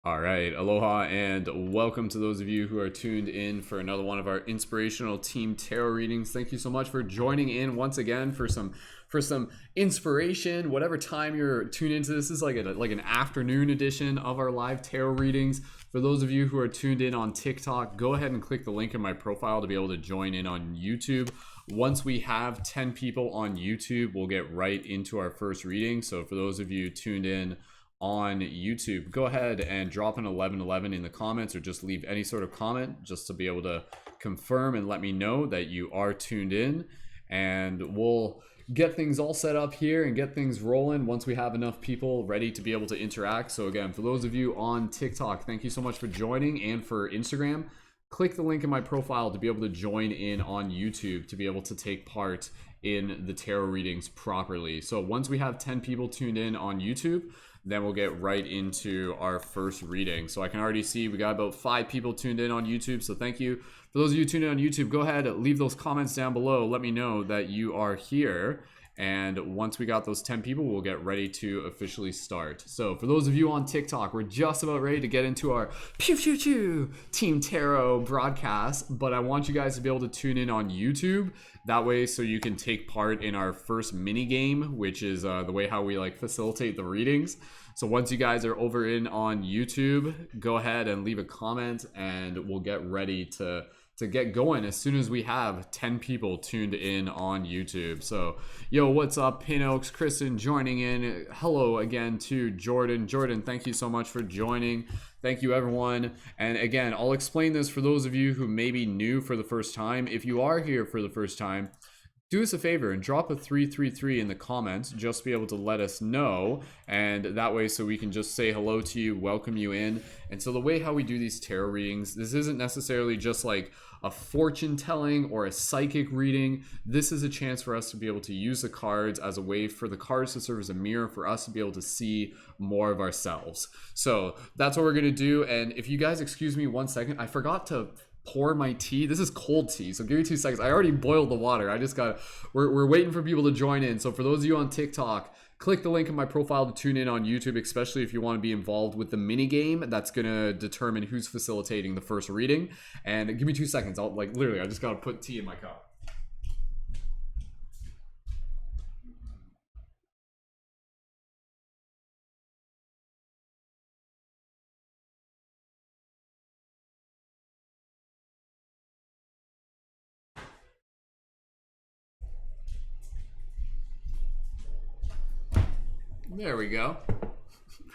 All right, aloha and welcome to those of you who are tuned in for another one of our inspirational team tarot readings. Thank you so much for joining in once again for some inspiration. Whatever time you're tuned into, this is like an afternoon edition of our live tarot readings. For those of you who are tuned in on TikTok, go ahead and click the link in my profile to be able to join in on YouTube. Once we have 10 people on YouTube, we'll get right into our first reading. So for those of you tuned in on YouTube, go ahead and drop an 1111 in the comments, or just leave any sort of comment just to be able to confirm and let me know that you are tuned in, and we'll get things all set up here and get things rolling once we have enough people ready to be able to interact. So again, for those of you on TikTok, thank you so much for joining, and for Instagram, click the link in my profile to be able to join in on YouTube to be able to take part in the tarot readings properly. So once we have 10 people tuned in on YouTube, then we'll get right into our first reading. So I can already see we got about 5 people tuned in on YouTube. So thank you. For those of you tuned in on YouTube, go ahead, leave those comments down below. Let me know that you are here. And once we got those 10 people, we'll get ready to officially start. So for those of you on TikTok, we're just about ready to get into our pew pew pew Team Tarot broadcast. But I want you guys to be able to tune in on YouTube. That way, so you can take part in our first mini game, which is the way how we like facilitate the readings. So once you guys are over in on YouTube, go ahead and leave a comment, and we'll get ready to get going as soon as we have 10 people tuned in on YouTube. So, yo, what's up, Pin Oaks, Kristen joining in. Hello again to Jordan. Jordan, thank you so much for joining. Thank you, everyone. And again, I'll explain this for those of you who may be new for the first time. If you are here for the first time, do us a favor and drop a 333 in the comments, just to be able to let us know, and that way so we can just say hello to you, welcome you in. And so the way how we do these tarot readings, this isn't necessarily just like a fortune telling or a psychic reading. This is a chance for us to be able to use the cards as a way for the cards to serve as a mirror for us to be able to see more of ourselves. So that's what we're going to do. And if you guys excuse me 1 second, I forgot to pour my tea. This is cold tea, so give me 2 seconds. I already boiled the water. I just got we're waiting for people to join in. So for those of you on TikTok, click the link in my profile to tune in on YouTube, especially if you want to be involved with the mini game that's gonna determine who's facilitating the first reading. And give me 2 seconds. I'll literally I just gotta put tea in my cup. There we go.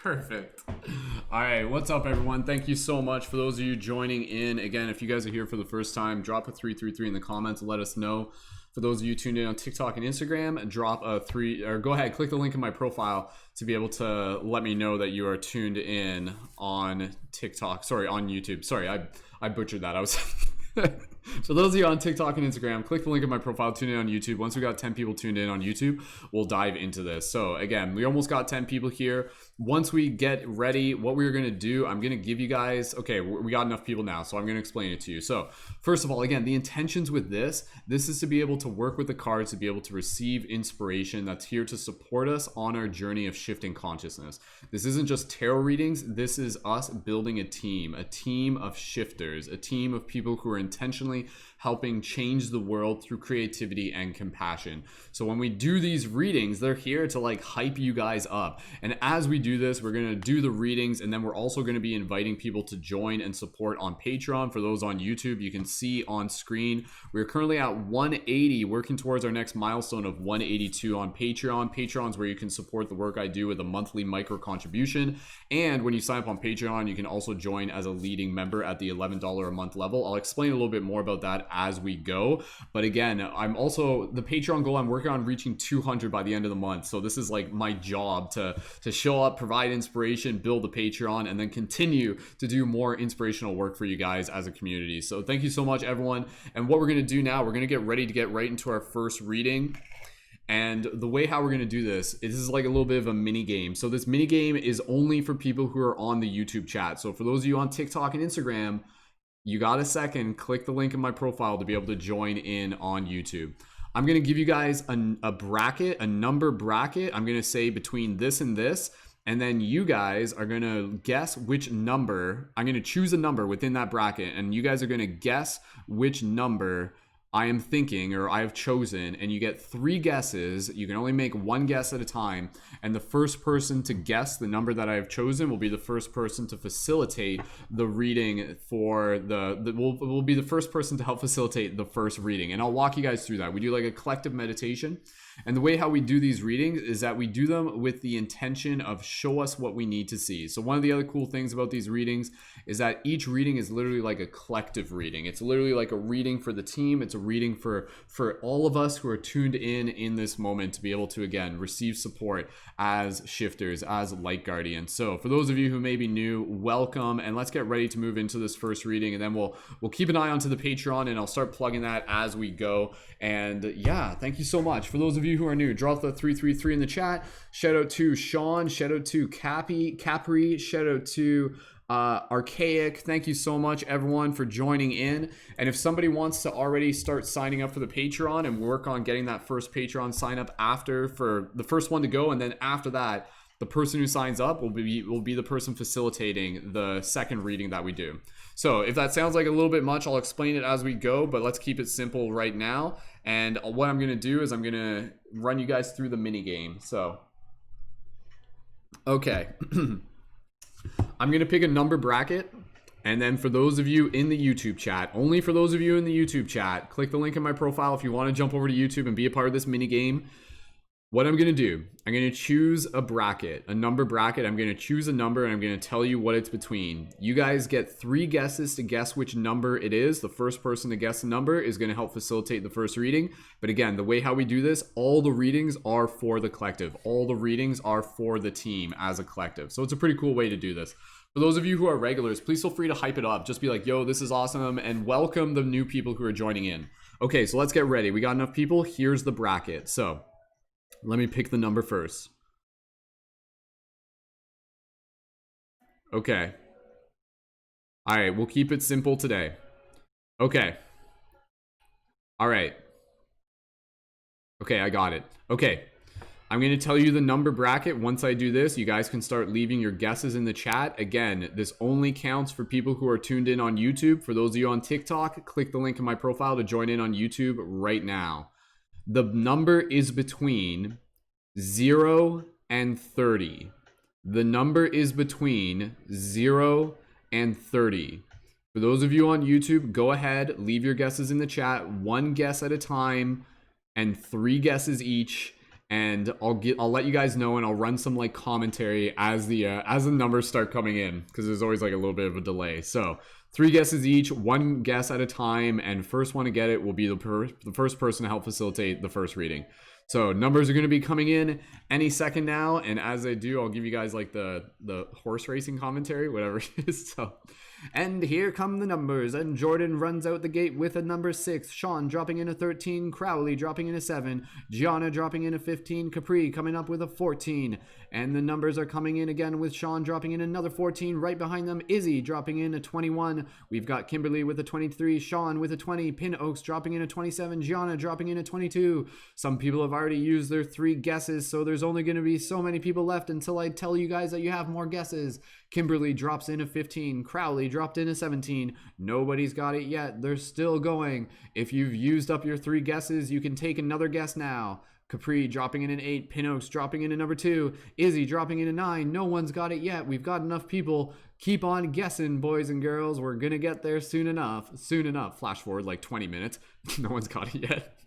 Perfect. All right, what's up, everyone? Thank you so much for those of you joining in. Again, if you guys are here for the first time, drop a 333 in the comments and let us know. For those of you tuned in on TikTok and Instagram, drop a 3, or go ahead, click the link in my profile to be able to let me know that you are tuned in on TikTok. Sorry, on YouTube. Sorry, I butchered that. I was So those of you on TikTok and Instagram, click the link in my profile, tune in on YouTube. Once we got 10 people tuned in on YouTube, we'll dive into this. So again, we almost got 10 people here. Once we get ready, what we're going to do, I'm going to give you guys, okay, we got enough people now, so I'm going to explain it to you. So first of all, again, the intentions with this is to be able to work with the cards, to be able to receive inspiration that's here to support us on our journey of shifting consciousness. This isn't just tarot readings. This is us building a team of shifters, a team of people who are intentionally helping change the world through creativity and compassion. So when we do these readings, they're here to like hype you guys up. And as we do this, we're going to do the readings, and then we're also going to be inviting people to join and support on Patreon. For those on YouTube, you can see on screen, we're currently at 180, working towards our next milestone of 182 on Patreon. Patreon's where you can support the work I do with a monthly micro contribution. And when you sign up on Patreon, you can also join as a leading member at the $11 a month level. I'll explain a little bit more about that as we go. But again, I'm also, the Patreon goal, I'm working on reaching 200 by the end of the month. So this is like my job to show up, provide inspiration, build the Patreon, and then continue to do more inspirational work for you guys as a community. So thank you so much, everyone. And what we're going to do now, we're going to get ready to get right into our first reading. And the way how we're going to do this is like a little bit of a mini game. So this mini game is only for people who are on the YouTube chat. So for those of you on TikTok and Instagram, you got a second, click the link in my profile to be able to join in on YouTube. I'm going to give you guys a bracket, a number bracket. I'm going to say between this and this. and then you guys are going to guess which number. I'm going to choose a number within that bracket, and you guys are going to guess which number I am thinking or I have chosen, and you get 3 guesses. You can only make 1 guess at a time, and the first person to guess the number that I have chosen will be the first person to facilitate the reading for will be the first person to help facilitate the first reading. And I'll walk you guys through that. We do like a collective meditation. And the way how we do these readings is that we do them with the intention of show us what we need to see. So one of the other cool things about these readings is that each reading is literally like a collective reading. It's literally like a reading for the team. It's a reading for all of us who are tuned in this moment to be able to, again, receive support as shifters, as light guardians. So for those of you who may be new, welcome, and let's get ready to move into this first reading, and then we'll keep an eye onto the Patreon, and I'll start plugging that as we go. And yeah, thank you so much. For those of you who are new, drop the 333 in the chat. Shout out to Sean, shout out to Capri, shout out to Archaic. Thank you so much, everyone, for joining in. And if somebody wants to already start signing up for the Patreon and work on getting that first Patreon sign up after, for the first one to go, and then after that, the person who signs up will be the person facilitating the second reading that we do. So if that sounds like a little bit much, I'll explain it as we go, but let's keep it simple right now. And what I'm going to do is I'm going to run you guys through the mini game. So, okay. I'm going to pick a number bracket. And then for those of you in the YouTube chat, only for those of you in the YouTube chat, click the link in my profile if you want to jump over to YouTube and be a part of this mini game. What I'm going to do, I'm going to choose a bracket, a number bracket. I'm going to choose a number and I'm going to tell you what it's between. You guys get 3 guesses to guess which number it is. The first person to guess the number is going to help facilitate the first reading. But again, the way how we do this, all the readings are for the collective. All the readings are for the team as a collective. So it's a pretty cool way to do this. For those of you who are regulars, please feel free to hype it up. Just be like, yo, this is awesome, and welcome the new people who are joining in. Okay, so let's get ready. We got enough people. Here's the bracket. So let me pick the number first. Okay. All right, we'll keep it simple today. Okay. All right. Okay, I got it. Okay. I'm going to tell you the number bracket. Once I do this, you guys can start leaving your guesses in the chat. Again, this only counts for people who are tuned in on YouTube. For those of you on TikTok, click the link in my profile to join in on YouTube right now. The number is between 0 and 30. The number is between 0 and 30. For those of you on YouTube, go ahead, leave your guesses in the chat. 1 guess at a time and 3 guesses each. And I'll let you guys know, and I'll run some like commentary as the numbers start coming in, because there's always like a little bit of a delay. So 3 guesses each, 1 guess at a time, and first one to get it will be the first person to help facilitate the first reading. So numbers are going to be coming in any second now, and as I do, I'll give you guys like the horse racing commentary, whatever it is. So, and here come the numbers, and Jordan runs out the gate with a number 6, Sean dropping in a 13, Crowley dropping in a 7, Gianna dropping in a 15, Capri coming up with a 14, and the numbers are coming in again with Sean dropping in another 14, right behind them Izzy dropping in a 21, we've got Kimberly with a 23, Sean with a 20, Pin Oaks dropping in a 27, Gianna dropping in a 22. Some people have already used their 3 guesses, so there's only going to be so many people left until I tell you guys that you have more guesses. Kimberly drops in a 15, Crowley dropped in a 17, nobody's got it yet, they're still going. If you've used up your 3 guesses, you can take another guess now. Capri dropping in an 8, Pin Oaks dropping in a number 2, Izzy dropping in a 9, no one's got it yet, we've got enough people. Keep on guessing, boys and girls, we're gonna get there soon enough. Flash forward like 20 minutes, no one's got it yet.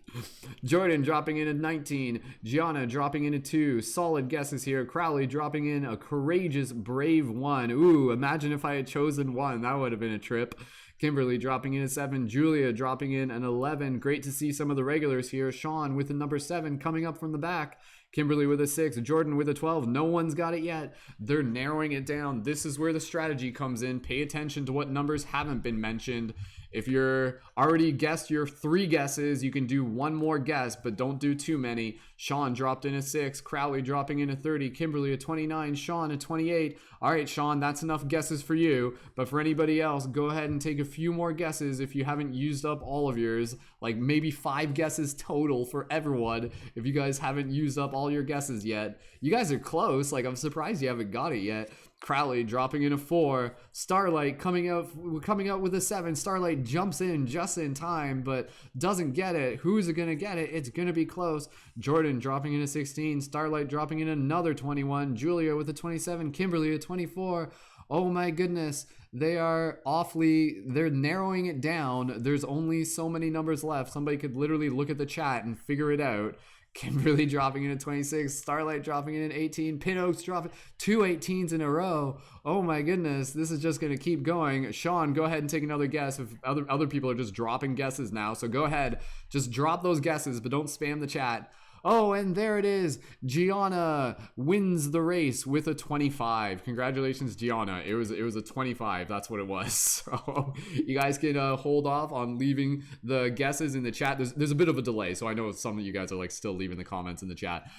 Jordan dropping in a 19, Gianna dropping in a 2, solid guesses here. Crowley dropping in a courageous, brave 1. Ooh, imagine if I had chosen 1, that would have been a trip. Kimberly dropping in a 7, Julia dropping in an 11. Great to see some of the regulars here. Sean with the number 7 coming up from the back. Kimberly with a 6, Jordan with a 12. No one's got it yet. They're narrowing it down. This is where the strategy comes in. Pay attention to what numbers haven't been mentioned. If you're already guessed your 3 guesses, you can do 1 more guess, but don't do too many. Sean dropped in a 6, Crowley dropping in a 30, Kimberly a 29, Sean a 28. All right, Sean, that's enough guesses for you. But for anybody else, go ahead and take a few more guesses if you haven't used up all of yours. Like maybe 5 guesses total for everyone if you guys haven't used up all all your guesses yet. You guys are close. Like, I'm surprised you haven't got it yet. Crowley dropping in a 4. Starlight coming out with a 7. Starlight jumps in just in time, but doesn't get it. Who's going to get it? It's going to be close. Jordan dropping in a 16. Starlight dropping in another 21. Julia with a 27. Kimberly a 24. Oh my goodness. They're narrowing it down. There's only so many numbers left. Somebody could literally look at the chat and figure it out. Kimberly dropping in at 26, Starlight dropping in at 18, Pin Oaks dropping 2 18s in a row. Oh my goodness, this is just going to keep going. Sean, go ahead and take another guess. If other people are just dropping guesses now, so go ahead, just drop those guesses, but don't spam the chat. Oh, and there it is. Gianna wins the race with a 25. Congratulations, Gianna. It was a 25. That's what it was. So you guys can hold off on leaving the guesses in the chat. There's a bit of a delay, so I know some of you guys are like still leaving the comments in the chat.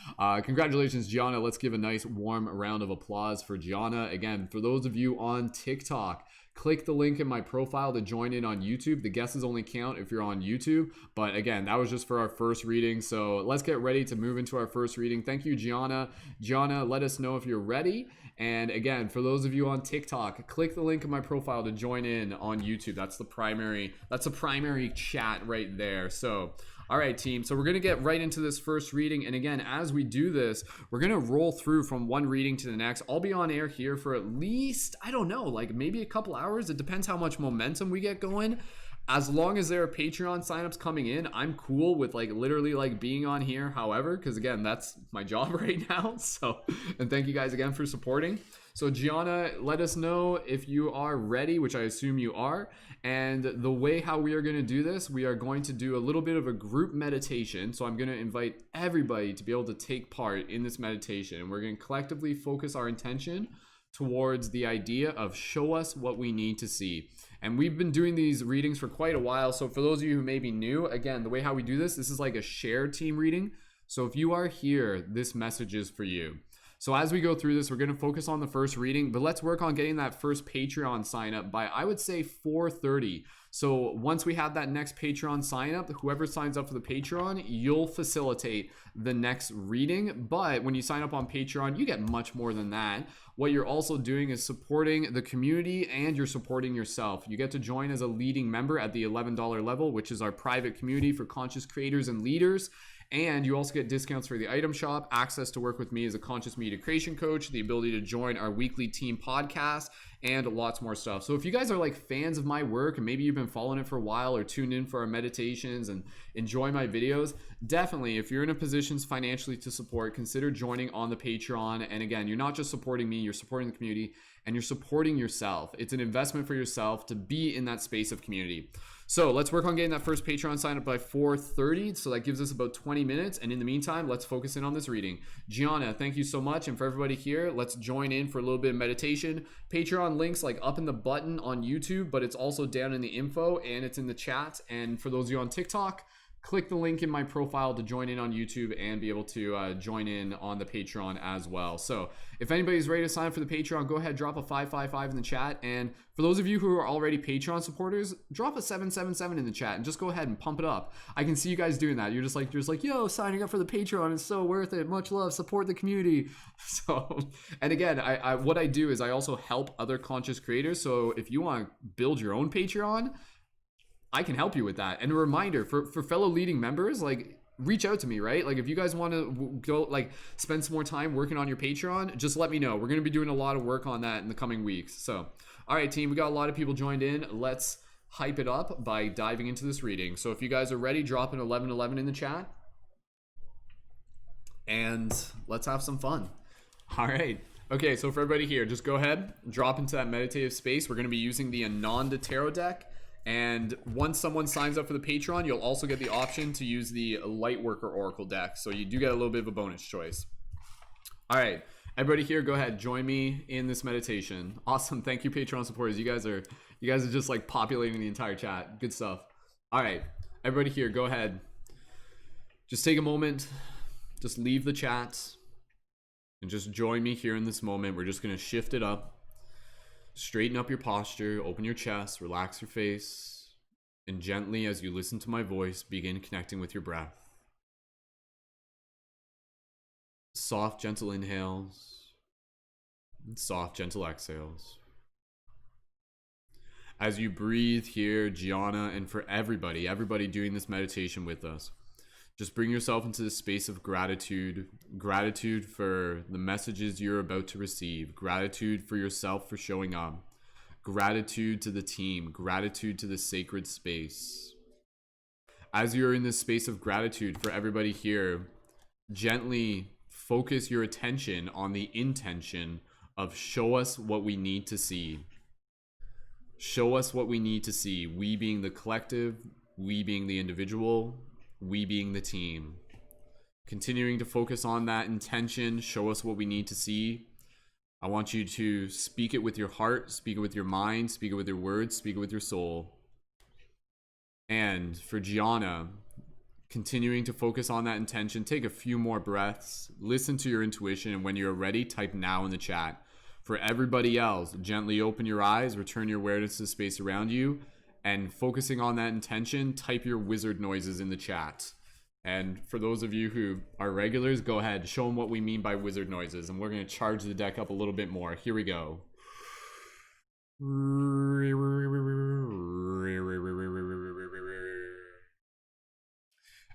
Congratulations, Gianna. Let's give a nice warm round of applause for Gianna. Again, for those of you on TikTok, click the link in my profile to join in on YouTube. The guesses only count if you're on YouTube. But again, that was just for our first reading. So let's get ready to move into our first reading. Thank you, Gianna. Gianna, let us know if you're ready. And again, for those of you on TikTok, click the link in my profile to join in on YouTube. That's the primary chat right there. So all right, team. So we're going to get right into this first reading. And again, as we do this, we're going to roll through from one reading to the next. I'll be on air here for at least, I don't know, like maybe a couple hours. It depends how much momentum we get going. As long as there are Patreon signups coming in, I'm cool with like literally like being on here. However, because again, that's my job right now. So, and thank you guys again for supporting. So Gianna, let us know if you are ready, which I assume you are. And the way how we are going to do this, we are going to do a little bit of a group meditation. So I'm going to invite everybody to be able to take part in this meditation. And we're going to collectively focus our intention towards the idea of show us what we need to see. And we've been doing these readings for quite a while. So for those of you who may be new, again, the way how we do this is like a shared team reading. So if you are here, this message is for you. So as we go through this, we're going to focus on the first reading, but let's work on getting that first Patreon sign up by, I would say, 4:30. So once we have that next Patreon sign up, whoever signs up for the Patreon, you'll facilitate the next reading. But when you sign up on Patreon, you get much more than that. What you're also doing is supporting the community and you're supporting yourself. You get to join as a leading member at the $11 level, which is our private community for conscious creators and leaders. And you also get discounts for the item shop, access to work with me as a conscious media creation coach, the ability to join our weekly team podcast, and lots more stuff. So if you guys are like fans of my work and maybe you've been following it for a while or tuned in for our meditations and enjoy my videos, definitely, if you're in a position financially to support, consider joining on the Patreon. And again, you're not just supporting me, you're supporting the community and you're supporting yourself. It's an investment for yourself to be in that space of community. So let's work on getting that first Patreon sign up by 4:30. So that gives us about 20 minutes. And in the meantime, let's focus in on this reading. Gianna, thank you so much. And for everybody here, let's join in for a little bit of meditation. Patreon links like up in the button on YouTube, but it's also down in the info and it's in the chat. And for those of you on TikTok, click the link in my profile to join in on YouTube and be able to join in on the Patreon as well. So if anybody's ready to sign up for the Patreon, go ahead, drop a 555 in the chat. And for those of you who are already Patreon supporters, drop a 777 in the chat and just go ahead and pump it up. I can see you guys doing that. You're just like, yo, signing up for the Patreon is so worth it. Much love, support the community. So, and again, I what I do is I also help other conscious creators. So if you want to build your own Patreon, I can help you with that. And a reminder for fellow leading members, like reach out to me, right? Like if you guys want to go like spend some more time working on your Patreon, just let me know. We're going to be doing a lot of work on that in the coming weeks. So, all right, team, we got a lot of people joined in. Let's hype it up by diving into this reading. So if you guys are ready, drop an 1111 in the chat and let's have some fun. All right. Okay. So for everybody here, just go ahead, drop into that meditative space. We're going to be using the Ananda Tarot deck. And once someone signs up for the Patreon, you'll also get the option to use the Lightworker Oracle deck. So you do get a little bit of a bonus choice. All right, everybody here, go ahead, join me in this meditation. Awesome, thank you, Patreon supporters. You guys are just like populating the entire chat. Good stuff. All right, everybody here, go ahead. Just take a moment, just leave the chat, and just join me here in this moment. We're just gonna shift it up. Straighten up your posture, open your chest, relax your face, and gently, as you listen to my voice, begin connecting with your breath. soft, gentle inhales and soft, gentle exhales. As you breathe here, Gianna, and for everybody doing this meditation with us, just bring yourself into the space of gratitude. Gratitude for the messages you're about to receive. Gratitude for yourself for showing up. Gratitude to the team. Gratitude to the sacred space. As you're in this space of gratitude for everybody here, gently focus your attention on the intention of show us what we need to see. Show us what we need to see. We being the collective, we being the individual, we being the team. Continuing to focus on that intention, show us what we need to see. I want you to speak it with your heart, speak it with your mind, speak it with your words, speak it with your soul. And for Gianna, continuing to focus on that intention, take a few more breaths, listen to your intuition, and when you're ready, type now in the chat. For everybody else, gently open your eyes, return your awareness to the space around you, and focusing on that intention, type your wizard noises in the chat. And for those of you who are regulars, go ahead, show them what we mean by wizard noises, and we're going to charge the deck up a little bit more. Here we go.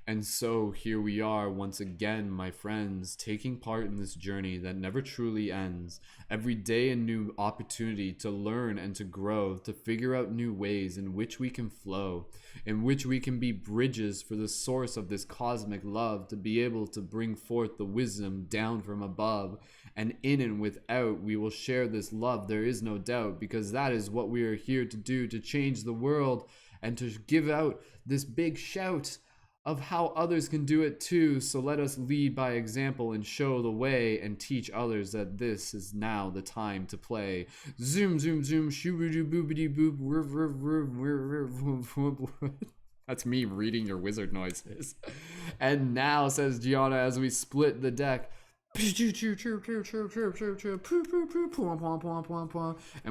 And so here we are once again, my friends, taking part in this journey that never truly ends. Every day a new opportunity to learn and to grow, to figure out new ways in which we can flow, in which we can be bridges for the source of this cosmic love, to be able to bring forth the wisdom down from above. And in and without, we will share this love, there is no doubt, because that is what we are here to do, to change the world and to give out this big shout of how others can do it too. So let us lead by example and show the way and teach others that this is now the time to play. Zoom, zoom, zoom, shoo-boo-doo, boobity boop, That's me reading your wizard noises. And now, says Gianna, as we split the deck, and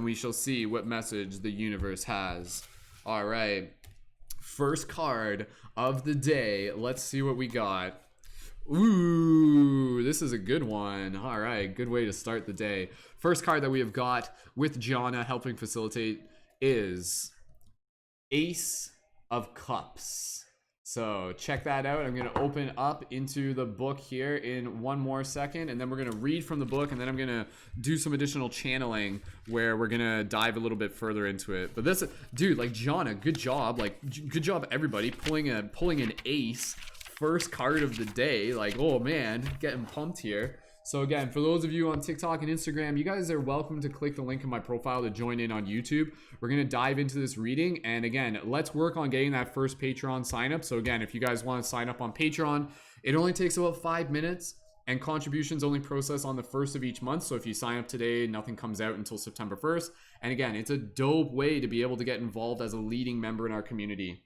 we shall see what message the universe has. All right. First card of the day. Let's see what we got. Ooh, this is a good one. All right, good way to start the day. First card that we have got with Gianna helping facilitate is Ace of Cups. So check that out. I'm going to open up into the book here in one more second, and then we're going to read from the book, and then I'm going to do some additional channeling where we're going to dive a little bit further into it. But this, dude, like Gianna, good job. Like, good job, everybody, pulling an ace. First card of the day. Like, oh man, getting pumped here. So again, for those of you on TikTok and Instagram, you guys are welcome to click the link in my profile to join in on YouTube. We're going to dive into this reading. And again, let's work on getting that first Patreon sign up. So again, if you guys want to sign up on Patreon, it only takes about 5 minutes and contributions only process on the first of each month. So if you sign up today, nothing comes out until September 1st. And again, it's a dope way to be able to get involved as a leading member in our community.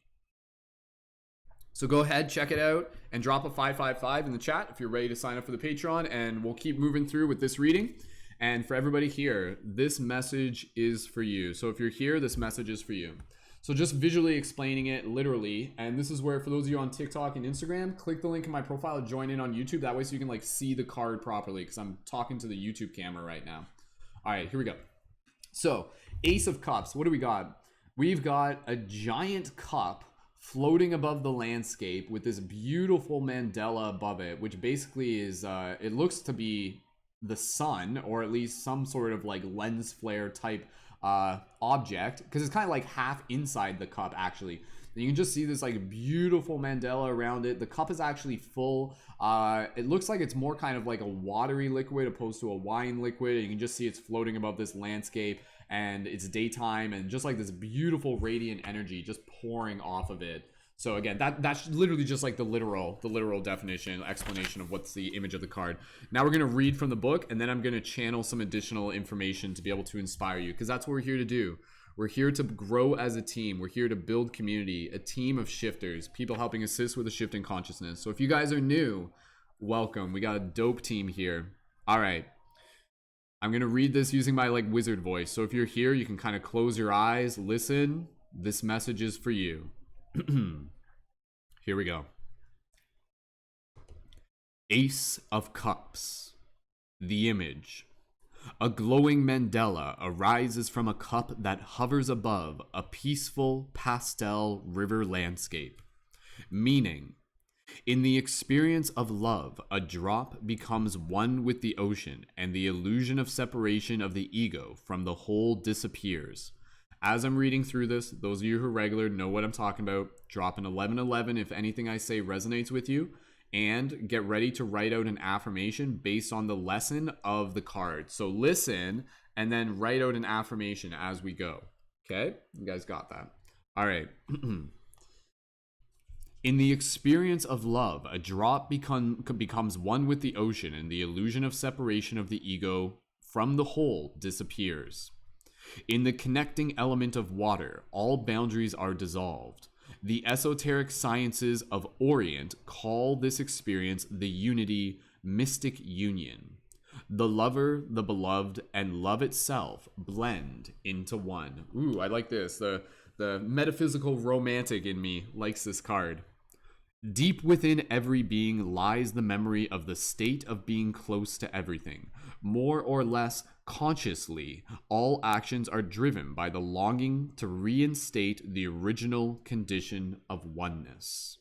So go ahead, check it out, and drop a 555 in the chat if you're ready to sign up for the Patreon, and we'll keep moving through with this reading. And for everybody here, this message is for you. So if you're here, this message is for you. So just visually explaining it literally, and this is where, for those of you on TikTok and Instagram, click the link in my profile to join in on YouTube. That way so you can like see the card properly, because I'm talking to the YouTube camera right now. All right, here we go. So Ace of Cups, what do we got? We've got a giant cup floating above the landscape with this beautiful mandala above it, which basically is, it looks to be the sun, or at least some sort of like lens flare type object, because it's kind of like half inside the cup actually. And you can just see this like beautiful mandala around it. The cup is actually full. It looks like it's more kind of like a watery liquid opposed to a wine liquid. And you can just see it's floating above this landscape, and it's daytime, and just like this beautiful radiant energy just pouring off of it. So again, that's literally just like the literal definition, explanation of what's the image of the card. Now we're going to read from the book, and then I'm going to channel some additional information to be able to inspire you, because that's what we're here to do. We're here to grow as a team. We're here to build community, a team of shifters, people helping assist with a shift in consciousness. So if you guys are new, welcome. We got a dope team here. All right. I'm going to read this using my like wizard voice. So if you're here, you can kind of close your eyes, listen. This message is for you. Here we go. Ace of Cups. The image. A glowing mandala arises from a cup that hovers above a peaceful pastel river landscape. Meaning, in the experience of love, a drop becomes one with the ocean, and the illusion of separation of the ego from the whole disappears. As I'm reading through this, those of you who are regular know what I'm talking about. Drop an 1111 if anything I say resonates with you, and get ready to write out an affirmation based on the lesson of the card. So listen and then write out an affirmation as we go. Okay? You guys got that. All right. In the experience of love, a drop becomes one with the ocean, and the illusion of separation of the ego from the whole disappears. In the connecting element of water, all boundaries are dissolved. The esoteric sciences of Orient call this experience the unity, mystic union. The lover, the beloved, and love itself blend into one. Ooh, I like this. The metaphysical romantic in me likes this card. Deep within every being lies the memory of the state of being close to everything. More or less consciously, all actions are driven by the longing to reinstate the original condition of oneness.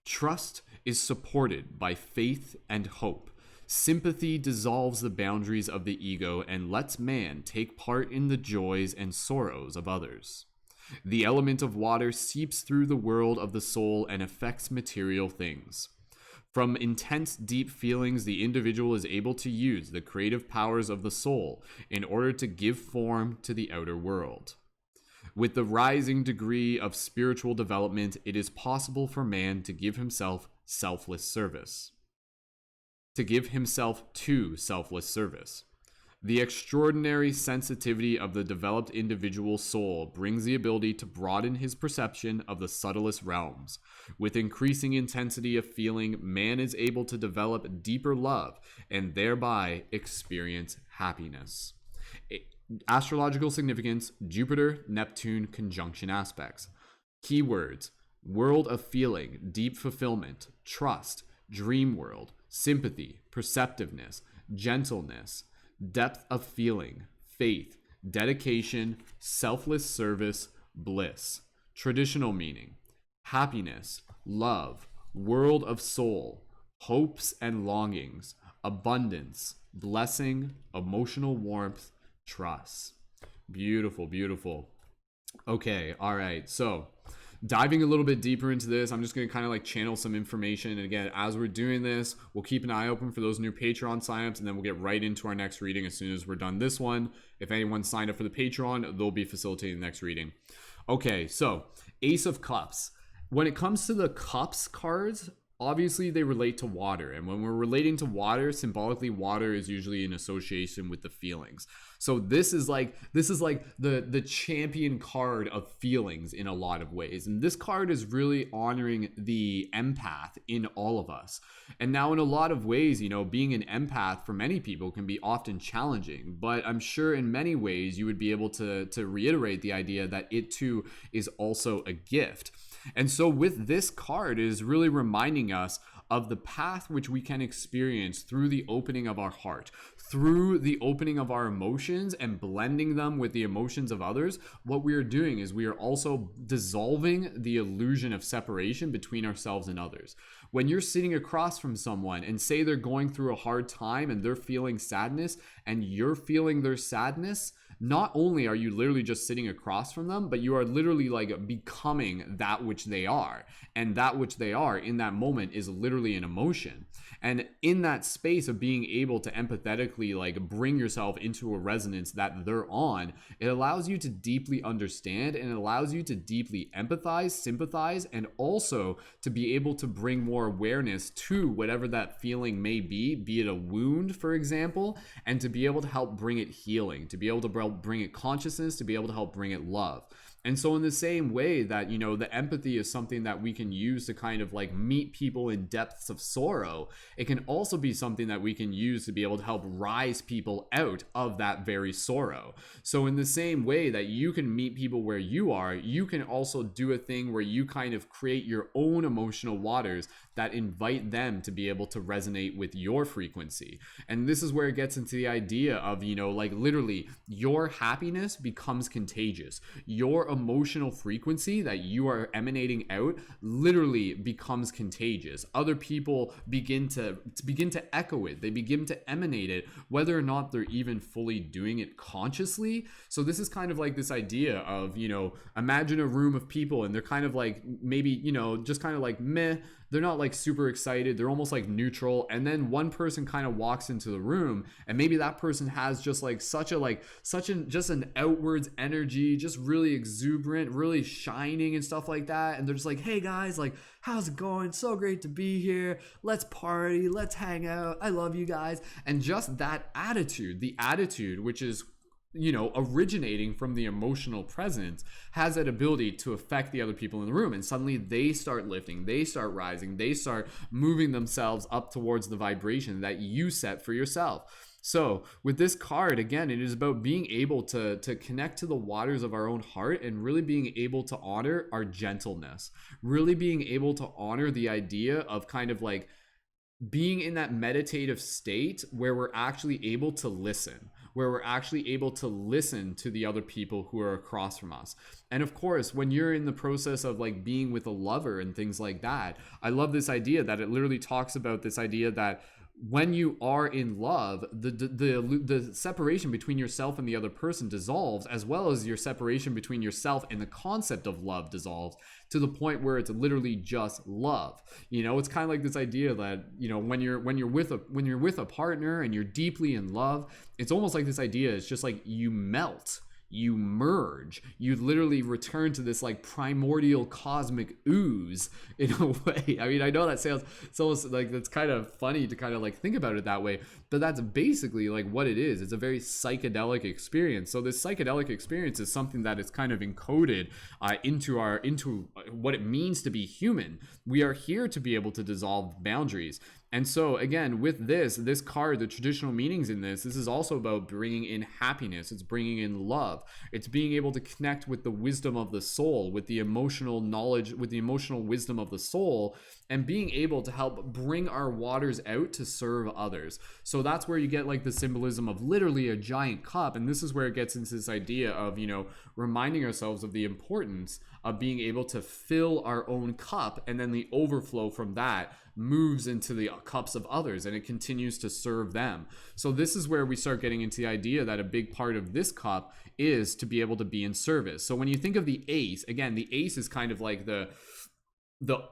Trust is supported by faith and hope. Sympathy dissolves the boundaries of the ego and lets man take part in the joys and sorrows of others. The element of water seeps through the world of the soul and affects material things. From intense, deep feelings, the individual is able to use the creative powers of the soul in order to give form to the outer world. With the rising degree of spiritual development, it is possible for man to give himself selfless service. To give himself to selfless service. The extraordinary sensitivity of the developed individual soul brings the ability to broaden his perception of the subtlest realms. With increasing intensity of feeling, man is able to develop deeper love and thereby experience happiness. Astrological significance: Jupiter, Neptune conjunction aspects. Keywords: world of feeling, deep fulfillment, trust, dream world, sympathy, perceptiveness, gentleness, depth of feeling, faith, dedication, selfless service, bliss. Traditional meaning: happiness, love, world of soul, hopes and longings, abundance, blessing, emotional warmth, trust. Beautiful, beautiful. Okay, all right. So diving a little bit deeper into this, I'm just going to kind of like channel some information. And again, as we're doing this, we'll keep an eye open for those new Patreon signups, and then we'll get right into our next reading as soon as we're done this one. If anyone signed up for the Patreon, they'll be facilitating the next reading. Okay, so Ace of Cups. When it comes to the Cups cards, obviously they relate to water. And when we're relating to water, symbolically, water is usually in association with the feelings. So this is like the champion card of feelings in a lot of ways. And this card is really honoring the empath in all of us. And now in a lot of ways, you know, being an empath for many people can be often challenging, but I'm sure in many ways you would be able to reiterate the idea that it too is also a gift. And so with this card, it is really reminding us of the path which we can experience through the opening of our heart, through the opening of our emotions and blending them with the emotions of others. What we are doing is we are also dissolving the illusion of separation between ourselves and others. When you're sitting across from someone and say they're going through a hard time and they're feeling sadness and you're feeling their sadness, not only are you literally just sitting across from them, but you are literally like becoming that which they are. And that which they are in that moment is literally an emotion. And in that space of being able to empathetically like bring yourself into a resonance that they're on, it allows you to deeply understand, and it allows you to deeply empathize, sympathize, and also to be able to bring more awareness to whatever that feeling may be it a wound, for example, and to be able to help bring it healing, to be able to bring it consciousness, to be able to help bring it love. And so in the same way that, you know, the empathy is something that we can use to kind of like meet people in depths of sorrow, it can also be something that we can use to be able to help rise people out of that very sorrow. So in the same way that you can meet people where you are, you can also do a thing where you kind of create your own emotional waters that invite them to be able to resonate with your frequency. And this is where it gets into the idea of, you know, like literally your happiness becomes contagious. Your emotional frequency that you are emanating out literally becomes contagious. Other people begin to echo it. They begin to emanate it, whether or not they're even fully doing it consciously. So this is kind of like this idea of, you know, imagine a room of people and they're kind of like maybe, you know, just kind of like meh. They're not like super excited. They're almost like neutral. And then one person kind of walks into the room and maybe that person has just like such an outwards energy, just really exuberant, really shining and stuff like that. And they're just like, hey guys, like, how's it going? So great to be here. Let's party. Let's hang out. I love you guys. And just that attitude, the attitude, which is, you know, originating from the emotional presence, has that ability to affect the other people in the room. And suddenly they start lifting, they start rising, they start moving themselves up towards the vibration that you set for yourself. So with this card, again, it is about being able to connect to the waters of our own heart and really being able to honor our gentleness, really being able to honor the idea of kind of like being in that meditative state where we're actually able to listen, where we're actually able to listen to the other people who are across from us. And of course, when you're in the process of like being with a lover and things like that, I love this idea that it literally talks about this idea that when you are in love, the separation between yourself and the other person dissolves, as well as your separation between yourself and the concept of love dissolves, to the point where it's literally just love. You know, it's kind of like this idea that, you know, when you're with a partner and you're deeply in love, it's almost like this idea. It's just like you melt, you merge, you literally return to this like primordial cosmic ooze in a way. I mean, I know that sounds so like, that's kind of funny to kind of like think about it that way, but that's basically like what it is. It's a very psychedelic experience. So this psychedelic experience is something that is kind of encoded into what it means to be human. We are here to be able to dissolve boundaries. And so again, with this card, the traditional meanings in this is also about bringing in happiness. It's bringing in love. It's being able to connect with the wisdom of the soul, with the emotional knowledge, with the emotional wisdom of the soul, and being able to help bring our waters out to serve others. So that's where you get like the symbolism of literally a giant cup. And this is where it gets into this idea of, you know, reminding ourselves of the importance of being able to fill our own cup, and then the overflow from that moves into the cups of others and it continues to serve them. So this is where we start getting into the idea that a big part of this cup is to be able to be in service. So when you think of the ace, again, the ace is kind of like the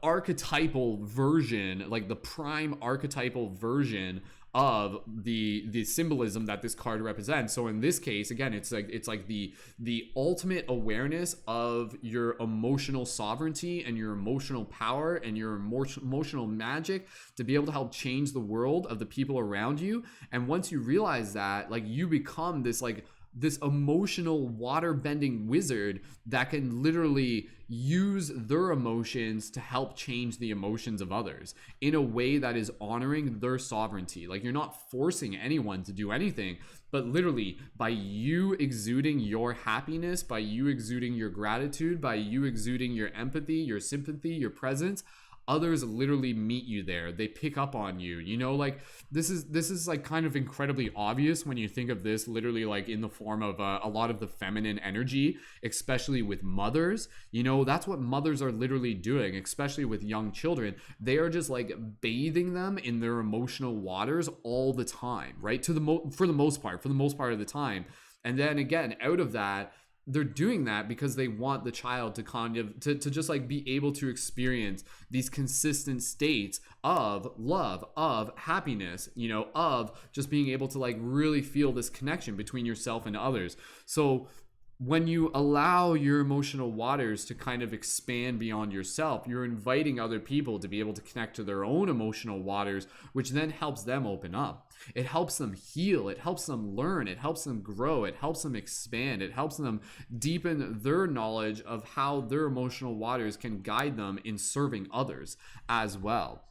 archetypal version, like the prime archetypal version of the symbolism that this card represents. So in this case, again, it's like the ultimate awareness of your emotional sovereignty and your emotional power and your emotional magic to be able to help change the world of the people around you. And once you realize that, like, you become this emotional water-bending wizard that can literally use their emotions to help change the emotions of others in a way that is honoring their sovereignty. Like, you're not forcing anyone to do anything, but literally by you exuding your happiness, by you exuding your gratitude, by you exuding your empathy, your sympathy, your presence, others literally meet you there. They pick up on you. You know, like, this is like kind of incredibly obvious when you think of this literally like in the form of a lot of the feminine energy, especially with mothers. You know, that's what mothers are literally doing, especially with young children. They are just like bathing them in their emotional waters all the time, right? For the most part of the time. And then again, out of that, they're doing that because they want the child to kind of to just like be able to experience these consistent states of love, of happiness, you know, of just being able to like really feel this connection between yourself and others. So when you allow your emotional waters to kind of expand beyond yourself, you're inviting other people to be able to connect to their own emotional waters, which then helps them open up. It helps them heal. It helps them learn. It helps them grow. It helps them expand. It helps them deepen their knowledge of how their emotional waters can guide them in serving others as well.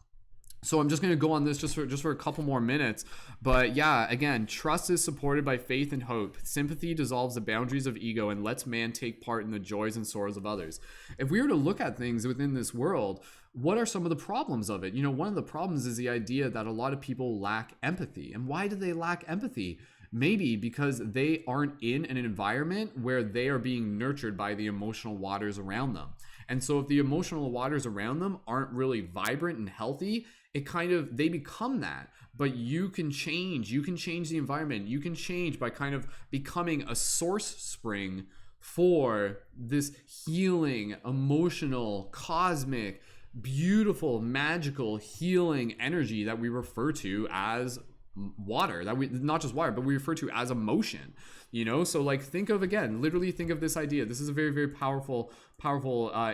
So I'm just going to go on this just for a couple more minutes. But yeah, again, trust is supported by faith and hope. Sympathy dissolves the boundaries of ego and lets man take part in the joys and sorrows of others. If we were to look at things within this world, what are some of the problems of it? One of the problems is the idea that a lot of people lack empathy. And why do they lack empathy? Maybe because they aren't in an environment where they are being nurtured by the emotional waters around them. And so if the emotional waters around them aren't really vibrant and healthy, they become that. But you can change the environment. You can change by kind of becoming a source spring for this healing, emotional, cosmic, beautiful, magical, healing energy that we refer to as water, that we not just water, but we refer to as emotion. So like literally think of this idea. This is a very, very powerful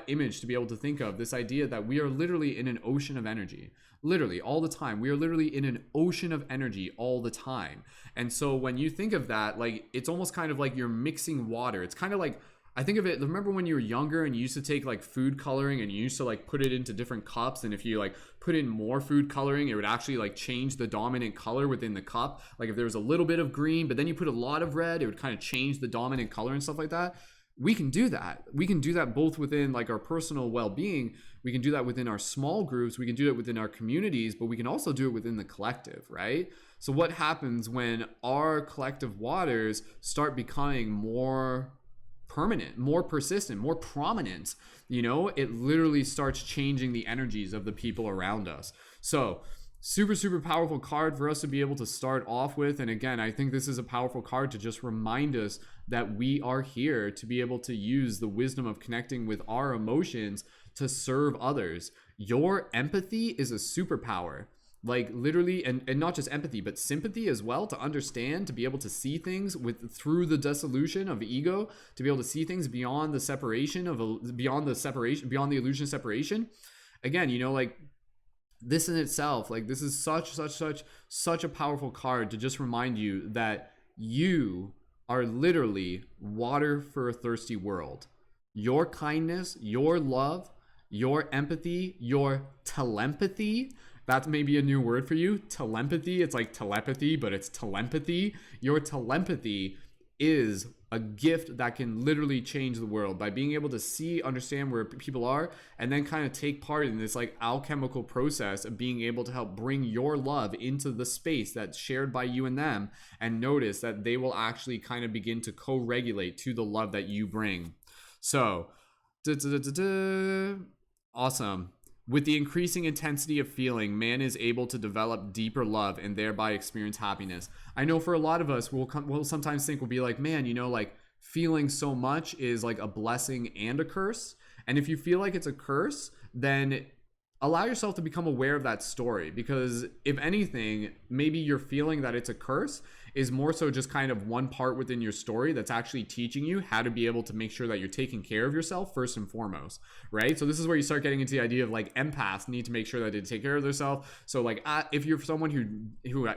image to be able to think of, this idea that we are literally in an ocean of energy, literally all the time. We are literally in an ocean of energy all the time. And so when you think of that, like, it's almost kind of like you're mixing water. It's kind of like, I think of it, remember when you were younger and you used to take like food coloring and you used to like put it into different cups, and if you like put in more food coloring, it would actually like change the dominant color within the cup. Like if there was a little bit of green, but then you put a lot of red, it would kind of change the dominant color and stuff like that. We can do that. We can do that both within like our personal well-being. We can do that within our small groups. We can do it within our communities, but we can also do it within the collective, right? So what happens when our collective waters start becoming more permanent, more persistent, more prominent? It literally starts changing the energies of the people around us. So super, super powerful card for us to be able to start off with. And again, I think this is a powerful card to just remind us that we are here to be able to use the wisdom of connecting with our emotions to serve others. Your empathy is a superpower. Like literally, and not just empathy, but sympathy as well, to understand, to be able to see things through the dissolution of ego, to be able to see things beyond the beyond the illusion of separation. Again, like this in itself, like this is such a powerful card to just remind you that you are literally water for a thirsty world. Your kindness, your love, your empathy, your telepathy. That's maybe a new word for you. Telepathy. It's like telepathy, but it's telepathy. Your telepathy is a gift that can literally change the world by being able to see, understand where people are, and then kind of take part in this like alchemical process of being able to help bring your love into the space that's shared by you and them, and notice that they will actually kind of begin to co-regulate to the love that you bring. So, awesome. With the increasing intensity of feeling, man is able to develop deeper love and thereby experience happiness. I know for a lot of us, we'll sometimes think, we'll be like, man, like feeling so much is like a blessing and a curse. And if you feel like it's a curse, then allow yourself to become aware of that story, because if anything, maybe you're feeling that it's a curse is more so just kind of one part within your story that's actually teaching you how to be able to make sure that you're taking care of yourself first and foremost, right? So this is where you start getting into the idea of like empaths need to make sure that they take care of themselves. So like if you're someone who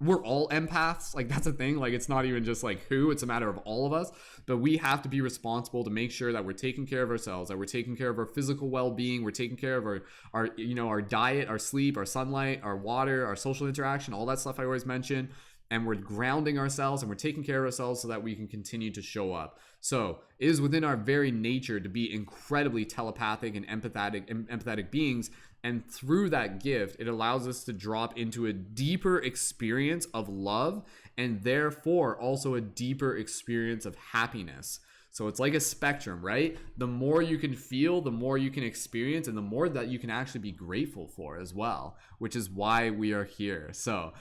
we're all empaths, like that's a thing. Like it's not even just like it's a matter of all of us, but we have to be responsible to make sure that we're taking care of ourselves, that we're taking care of our physical well-being, we're taking care of our diet, our sleep, our sunlight, our water, our social interaction, all that stuff I always mention. And we're grounding ourselves and we're taking care of ourselves so that we can continue to show up. So it is within our very nature to be incredibly telepathic and empathetic beings. And through that gift, it allows us to drop into a deeper experience of love, and therefore also a deeper experience of happiness. So it's like a spectrum, right? The more you can feel, the more you can experience, and the more that you can actually be grateful for as well, which is why we are here. So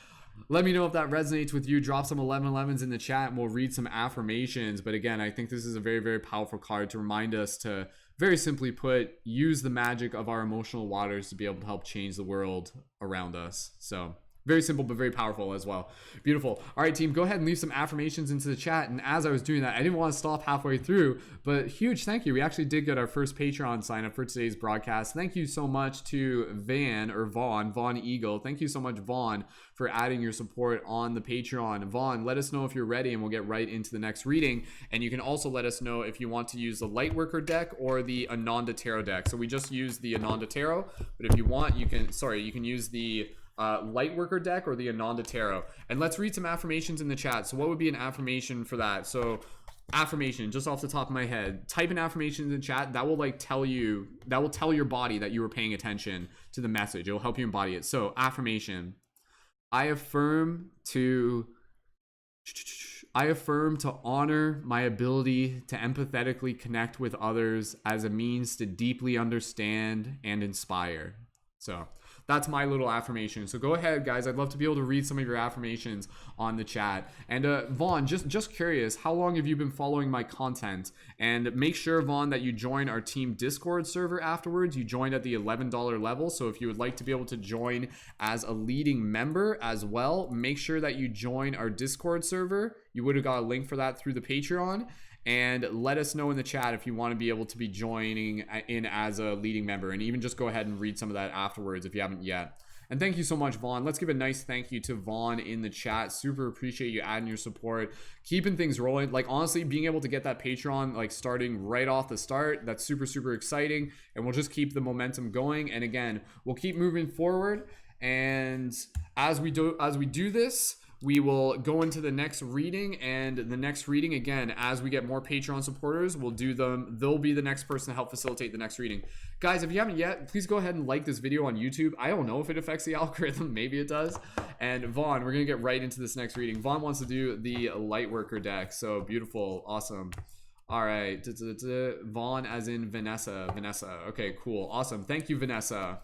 let me know if that resonates with you. Drop some 1111s in the chat and we'll read some affirmations. But again, I think this is a very, very powerful card to remind us to, very simply put, use the magic of our emotional waters to be able to help change the world around us. So Very simple, but very powerful as well. Beautiful. All right, team, go ahead and leave some affirmations into the chat. And as I was doing that, I didn't want to stop halfway through, but huge thank you. We actually did get our first Patreon sign up for today's broadcast. Thank you so much to Vaughn Eagle. Thank you so much, Vaughn, for adding your support on the Patreon. Vaughn, let us know if you're ready and we'll get right into the next reading. And you can also let us know if you want to use the Lightworker deck or the Ananda Tarot deck. So we just used the Ananda Tarot, but if you want, you can use the Lightworker deck or the Ananda Tarot. And let's read some affirmations in the chat. So what would be an affirmation for that? So affirmation, just off the top of my head, type in affirmations in the chat. That will tell your body that you were paying attention to the message. It will help you embody it. So affirmation: I affirm to honor my ability to empathetically connect with others as a means to deeply understand and inspire. So that's my little affirmation. So go ahead, guys. I'd love to be able to read some of your affirmations on the chat. And Vaughn, just curious, how long have you been following my content? And make sure, Vaughn, that you join our team Discord server afterwards. You joined at the $11 level. So if you would like to be able to join as a leading member as well, make sure that you join our Discord server. You would have got a link for that through the Patreon. And let us know in the chat if you want to be able to be joining in as a leading member, and even just go ahead and read some of that afterwards if you haven't yet. And thank you so much, Vaughn. Let's give a nice thank you to Vaughn in the chat. Super appreciate you adding your support, keeping things rolling. Like, honestly, being able to get that Patreon starting right off the start, that's super, super exciting. And we'll just keep the momentum going. And again, we'll keep moving forward. And as we do this, we will go into the next reading, and the next reading, again, as we get more Patreon supporters, we'll do them. They'll be the next person to help facilitate the next reading. Guys, if you haven't yet, please go ahead and like this video on YouTube. I don't know if it affects the algorithm. Maybe it does. And Vaughn, we're going to get right into this next reading. Vaughn wants to do the Lightworker deck. So beautiful. Awesome. All right. Vaughn as in Vanessa. Okay, cool. Awesome. Thank you, Vanessa.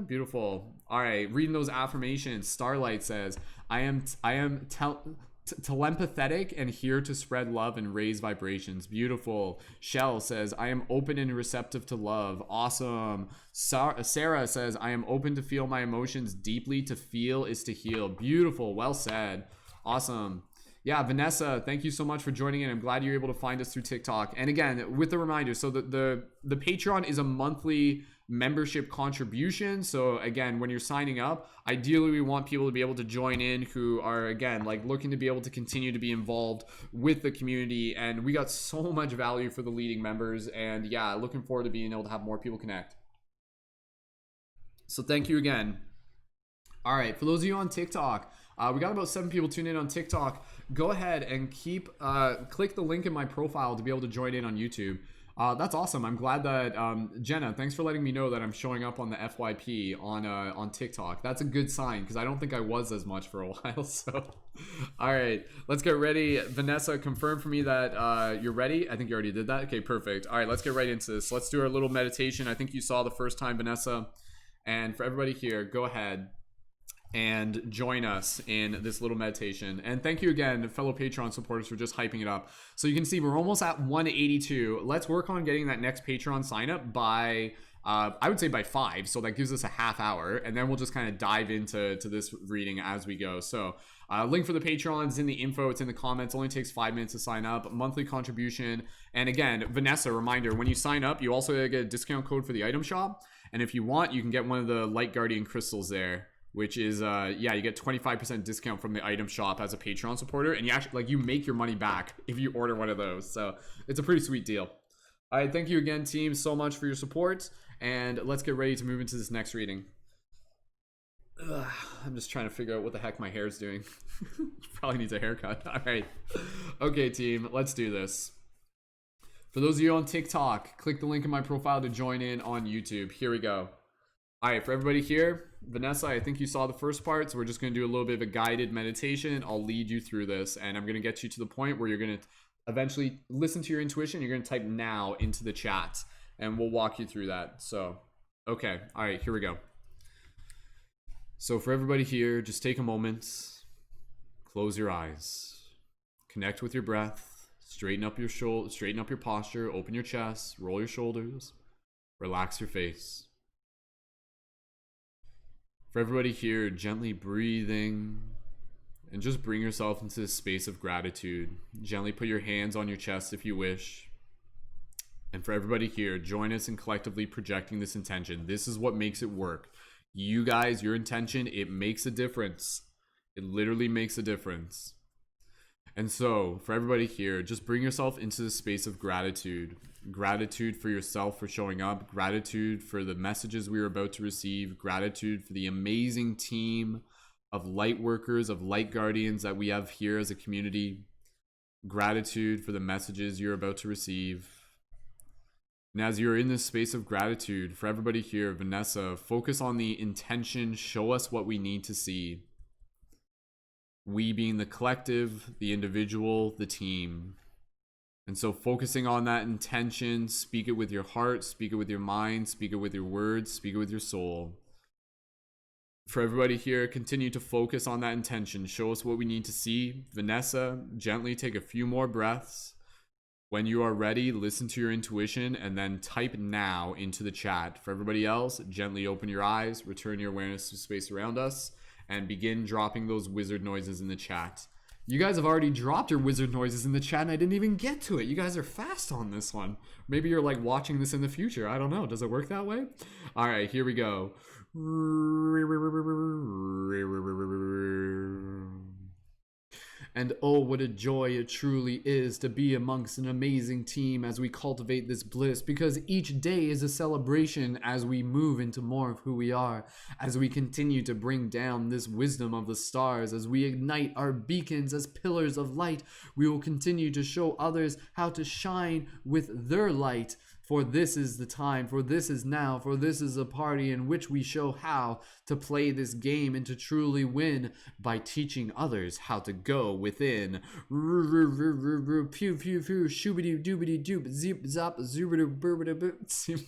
Beautiful. All right, reading those affirmations. Starlight says, I am telepathetic and here to spread love and raise vibrations. Beautiful. Shell says, I am open and receptive to love. Awesome. Sarah says, I am open to feel my emotions deeply. To feel is to heal. Beautiful. Well said. Awesome. Yeah, Vanessa, thank you so much for joining in. I'm glad you're able to find us through TikTok. And again, with the reminder, so the Patreon is a monthly membership contribution. So again, when you're signing up, ideally we want people to be able to join in who are, again, looking to be able to continue to be involved with the community. And we got so much value for the leading members, and yeah, looking forward to being able to have more people connect. So thank you again. All right, for those of you on TikTok, we got about 7 people tuned in on TikTok. Go ahead and click the link in my profile to be able to join in on YouTube. That's awesome. I'm glad that Jenna, thanks for letting me know that I'm showing up on the FYP on TikTok. That's a good sign, because I don't think I was as much for a while. So all right, let's get ready. Vanessa, confirm for me that you're ready. I think you already did that. Okay, perfect. All right, let's get right into this. Let's do our little meditation. I think you saw the first time, Vanessa. And for everybody here, go ahead and join us in this little meditation. And thank you again, fellow Patreon supporters, for just hyping it up. So you can see we're almost at 182. Let's work on getting that next Patreon sign up by I would say by 5, so that gives us a half hour, and then we'll just kind of dive into this reading as we go. So link for the Patreon is in the info, it's in the comments. Only takes 5 minutes to sign up. Monthly contribution. And again, Vanessa, reminder, when you sign up, you also get a discount code for the item shop, and if you want, you can get one of the Light Guardian crystals there, which is yeah, you get 25% discount from the item shop as a Patreon supporter, and you actually you make your money back if you order one of those. So it's a pretty sweet deal. All right, thank you again, team, so much for your support, and let's get ready to move into this next reading. I'm just trying to figure out what the heck my hair is doing. Probably needs a haircut. All right, okay, team, let's do this. For those of you on TikTok, click the link in my profile to join in on YouTube. Here we go. All right, for everybody here, Vanessa, I think you saw the first part, so we're just going to do a little bit of a guided meditation. I'll lead you through this, and I'm going to get you to the point where you're going to eventually listen to your intuition. You're going to type now into the chat, and we'll walk you through that. So, okay, all right, here we go. So for everybody here, just take a moment, close your eyes, connect with your breath, straighten up your shoulder, straighten up your posture, open your chest, roll your shoulders, relax your face. For everybody here, gently breathing and just bring yourself into this space of gratitude. Gently put your hands on your chest if you wish. And for everybody here, join us in collectively projecting this intention. This is what makes it work. You guys, your intention, it makes a difference. It literally makes a difference. And so, for everybody here, just bring yourself into the space of gratitude. Gratitude for yourself for showing up. Gratitude for the messages we are about to receive. Gratitude for the amazing team of light workers, of light guardians that we have here as a community. Gratitude for the messages you're about to receive. And as you're in this space of gratitude, for everybody here, Vanessa, focus on the intention. Show us what we need to see. We being the collective, the individual, the team. And so focusing on that intention, speak it with your heart, speak it with your mind, speak it with your words, speak it with your soul. For everybody here, continue to focus on that intention. Show us what we need to see. Vanessa, gently take a few more breaths. When you are ready, listen to your intuition and then type now into the chat. For everybody else, gently open your eyes, return your awareness to space around us, and begin dropping those wizard noises in the chat. You guys have already dropped your wizard noises in the chat and I didn't even get to it. You guys are fast on this one. Maybe you're like watching this in the future. I don't know. Does it work that way? All right, here we go. And oh, what a joy it truly is to be amongst an amazing team as we cultivate this bliss, because each day is a celebration as we move into more of who we are, as we continue to bring down this wisdom of the stars, as we ignite our beacons as pillars of light. We will continue to show others how to shine with their light. For this is the time, for this is now, for this is a party in which we show how to play this game and to truly win by teaching others how to go within. Pew pew pew, shoobity doobity doop, zip zop, zoobity boobity boop.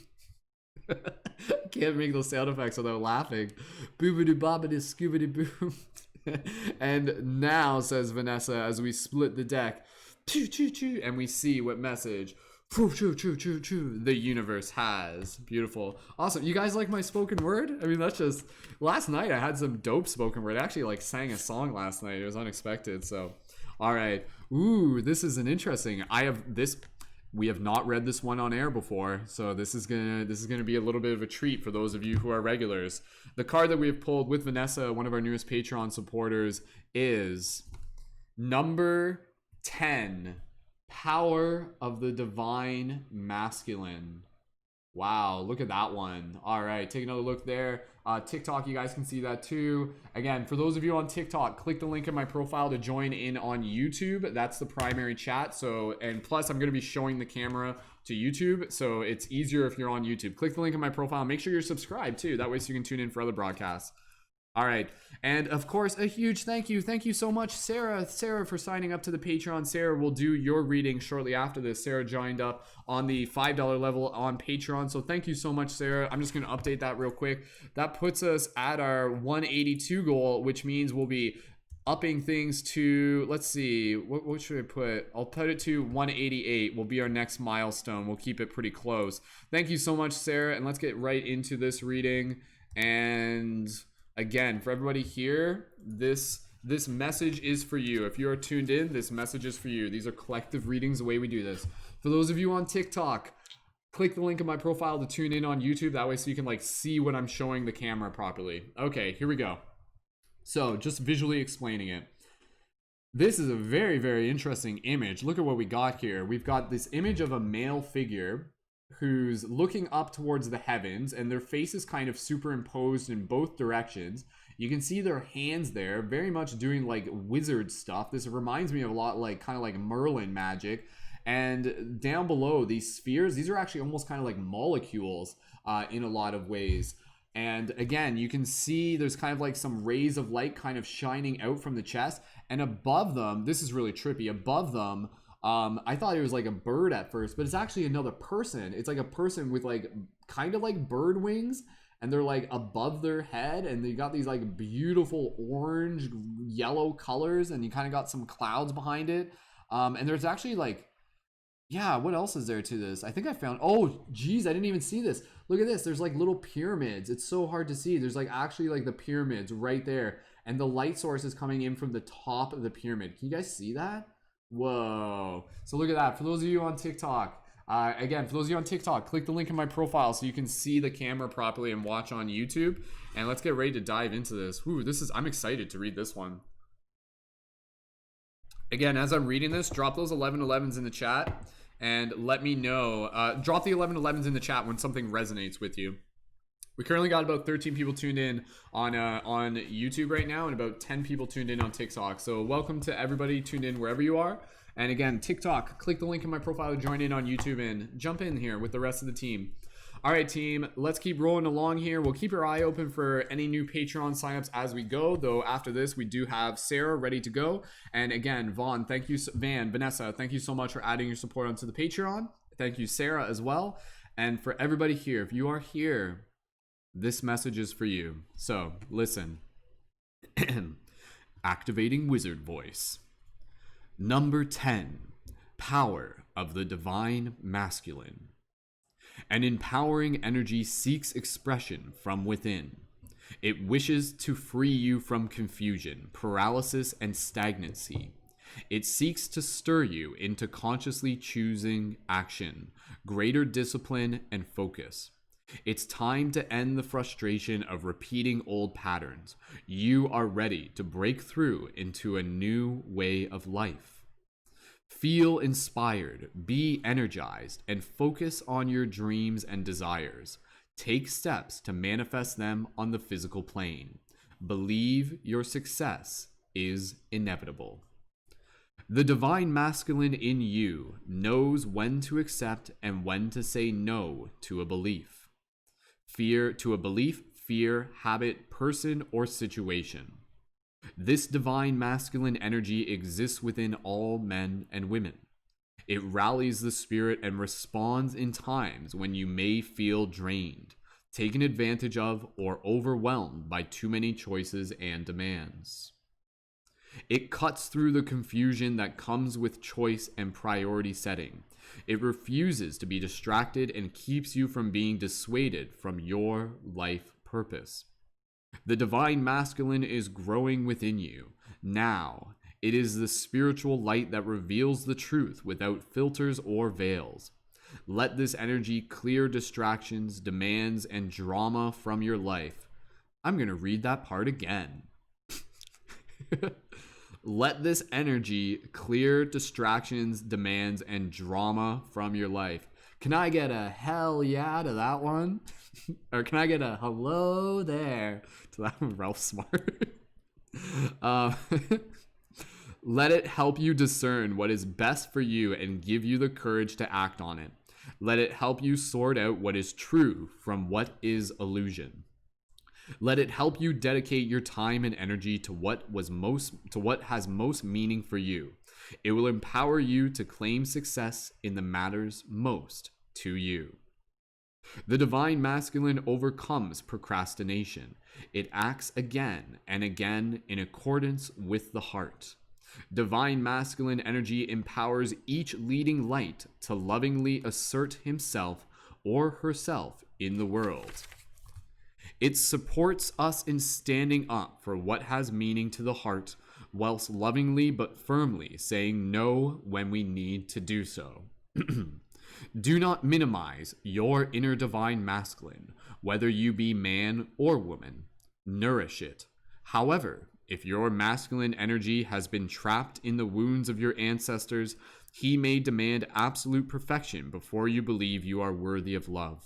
I can't make those sound effects without laughing. Boobity bobbity scoobity boom. And now, says Vanessa, as we split the deck, and we see what message the universe has. Beautiful. Awesome. You guys like my spoken word? I mean, that's just, last night I had some dope spoken word. I actually like sang a song last night. It was unexpected. So, all right. Ooh, this is an interesting, we have not read this one on air before, so this is gonna be a little bit of a treat for those of you who are regulars. The card that we have pulled with Vanessa, one of our newest Patreon supporters, is number 10. Power of the Divine Masculine. Wow, look at that one. All right, take another look there. TikTok, you guys can see that too. Again, for those of you on TikTok, click the link in my profile to join in on YouTube. That's the primary chat. So, and plus I'm going to be showing the camera to YouTube, so it's easier if you're on YouTube. Click the link in my profile. Make sure you're subscribed too. That way so you can tune in for other broadcasts. All right, and of course, a huge thank you so much, Sarah, for signing up to the Patreon. Sarah will do your reading shortly after this. Sarah joined up on the $5 level on Patreon, so thank you so much, Sarah. I'm just going to update that real quick. That puts us at our 182 goal, which means we'll be upping things to, let's see, what should I put? I'll put it to 188 will be our next milestone. We'll keep it pretty close. Thank you so much, Sarah, and let's get right into this reading. And again, for everybody here, this message is for you. If you are tuned in, this message is for you. These are collective readings, the way we do this. For those of you on TikTok, click the link in my profile to tune in on YouTube. That way so you can like see what I'm showing the camera properly. Okay, here we go. So just visually explaining it. This is a very, very interesting image. Look at what we got here. We've got this image of a male figure who's looking up towards the heavens, and their face is kind of superimposed in both directions. You can see their hands there, very much doing like wizard stuff. This reminds me of a lot like kind of like Merlin magic. And down below, these spheres, these are actually almost kind of like molecules in a lot of ways. And again, you can see there's kind of like some rays of light kind of shining out from the chest, and above them, this is really trippy, above them, I thought it was like a bird at first, but it's actually another person. It's like a person with like kind of like bird wings, and they're like above their head, and they got these like beautiful orange yellow colors, and you kind of got some clouds behind it. And there's actually like, Yeah, what else is there to this? I think I found, oh geez, I didn't even see this. Look at this, there's like little pyramids. It's so hard to see. There's like actually like the pyramids right there, and the light source is coming in from the top of the pyramid. Can you guys see that? Whoa. So look at that. For those of you on TikTok, again, for those of you on TikTok, click the link in my profile so you can see the camera properly and watch on YouTube. And let's get ready to dive into this. Ooh, I'm excited to read this one. Again, as I'm reading this, drop those 1111s in the chat and let me know. Drop the 1111s in the chat when something resonates with you. We currently got about 13 people tuned in on YouTube right now, and about 10 people tuned in on TikTok. So welcome to everybody tuned in wherever you are. And again, TikTok, click the link in my profile to join in on YouTube and jump in here with the rest of the team. All right, team, let's keep rolling along here. We'll keep your eye open for any new Patreon signups as we go, though after this, we do have Sarah ready to go. And again, Vanessa, thank you so much for adding your support onto the Patreon. Thank you, Sarah, as well. And for everybody here, if you are here, this message is for you. So listen. Activating wizard voice. Number 10, power of the divine masculine. An empowering energy seeks expression from within. It wishes to free you from confusion, paralysis, and stagnancy. It seeks to stir you into consciously choosing action, greater discipline, and focus. It's time to end the frustration of repeating old patterns. You are ready to break through into a new way of life. Feel inspired, be energized, and focus on your dreams and desires. Take steps to manifest them on the physical plane. Believe your success is inevitable. The divine masculine in you knows when to accept and when to say no to a belief. Fear, habit, person, or situation. This divine masculine energy exists within all men and women. It rallies the spirit and responds in times when you may feel drained, taken advantage of, or overwhelmed by too many choices and demands. It cuts through the confusion that comes with choice and priority setting. It refuses to be distracted and keeps you from being dissuaded from your life purpose. The divine masculine is growing within you. Now, it is the spiritual light that reveals the truth without filters or veils. Let this energy clear distractions, demands, and drama from your life. I'm going to read that part again. Let this energy clear distractions, demands, and drama from your life. Can I get a hell yeah to that one? Or can I get a hello there to that one, Ralph Smart? Let it help you discern what is best for you and give you the courage to act on it. Let it help you sort out what is true from what is illusion. Let it help you dedicate your time and energy to what has most meaning for you. It will empower you to claim success in the matters most to you. The divine masculine overcomes procrastination. It acts again and again in accordance with the heart. Divine masculine energy empowers each leading light to lovingly assert himself or herself in the world. It supports us in standing up for what has meaning to the heart, whilst lovingly but firmly saying no when we need to do so. Do not minimize your inner divine masculine, whether you be man or woman. Nourish it. However, if your masculine energy has been trapped in the wounds of your ancestors, he may demand absolute perfection before you believe you are worthy of love.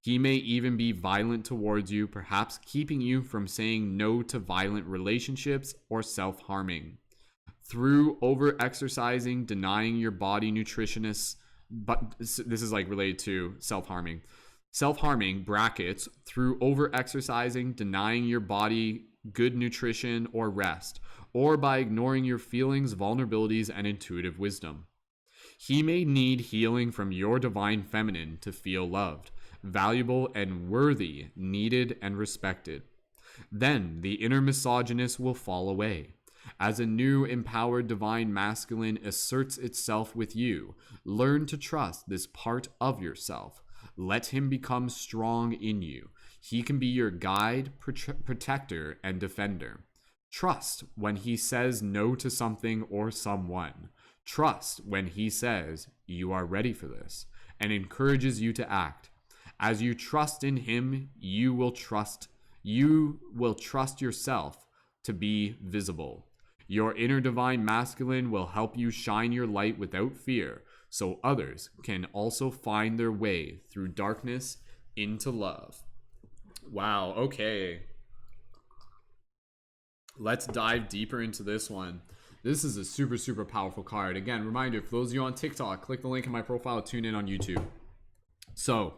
He may even be violent towards you, perhaps keeping you from saying no to violent relationships or self-harming. Through over-exercising, denying your body nutritionists, but this is like related to self-harming. Self-harming, brackets, through over-exercising, denying your body good nutrition or rest, or by ignoring your feelings, vulnerabilities, and intuitive wisdom. He may need healing from your divine feminine to feel loved, valuable and worthy, needed and respected. Then the inner misogynist will fall away. As a new empowered divine masculine asserts itself with you, learn to trust this part of yourself. Let him become strong in you. He can be your guide, protector, and defender. Trust when he says no to something or someone. Trust when he says you are ready for this and encourages you to act. As you trust in him, you will trust yourself to be visible. Your inner divine masculine will help you shine your light without fear, so others can also find their way through darkness into love. Wow, okay. Let's dive deeper into this one. This is a super, super powerful card. Again, reminder, for those of you on TikTok, click the link in my profile, tune in on YouTube. So,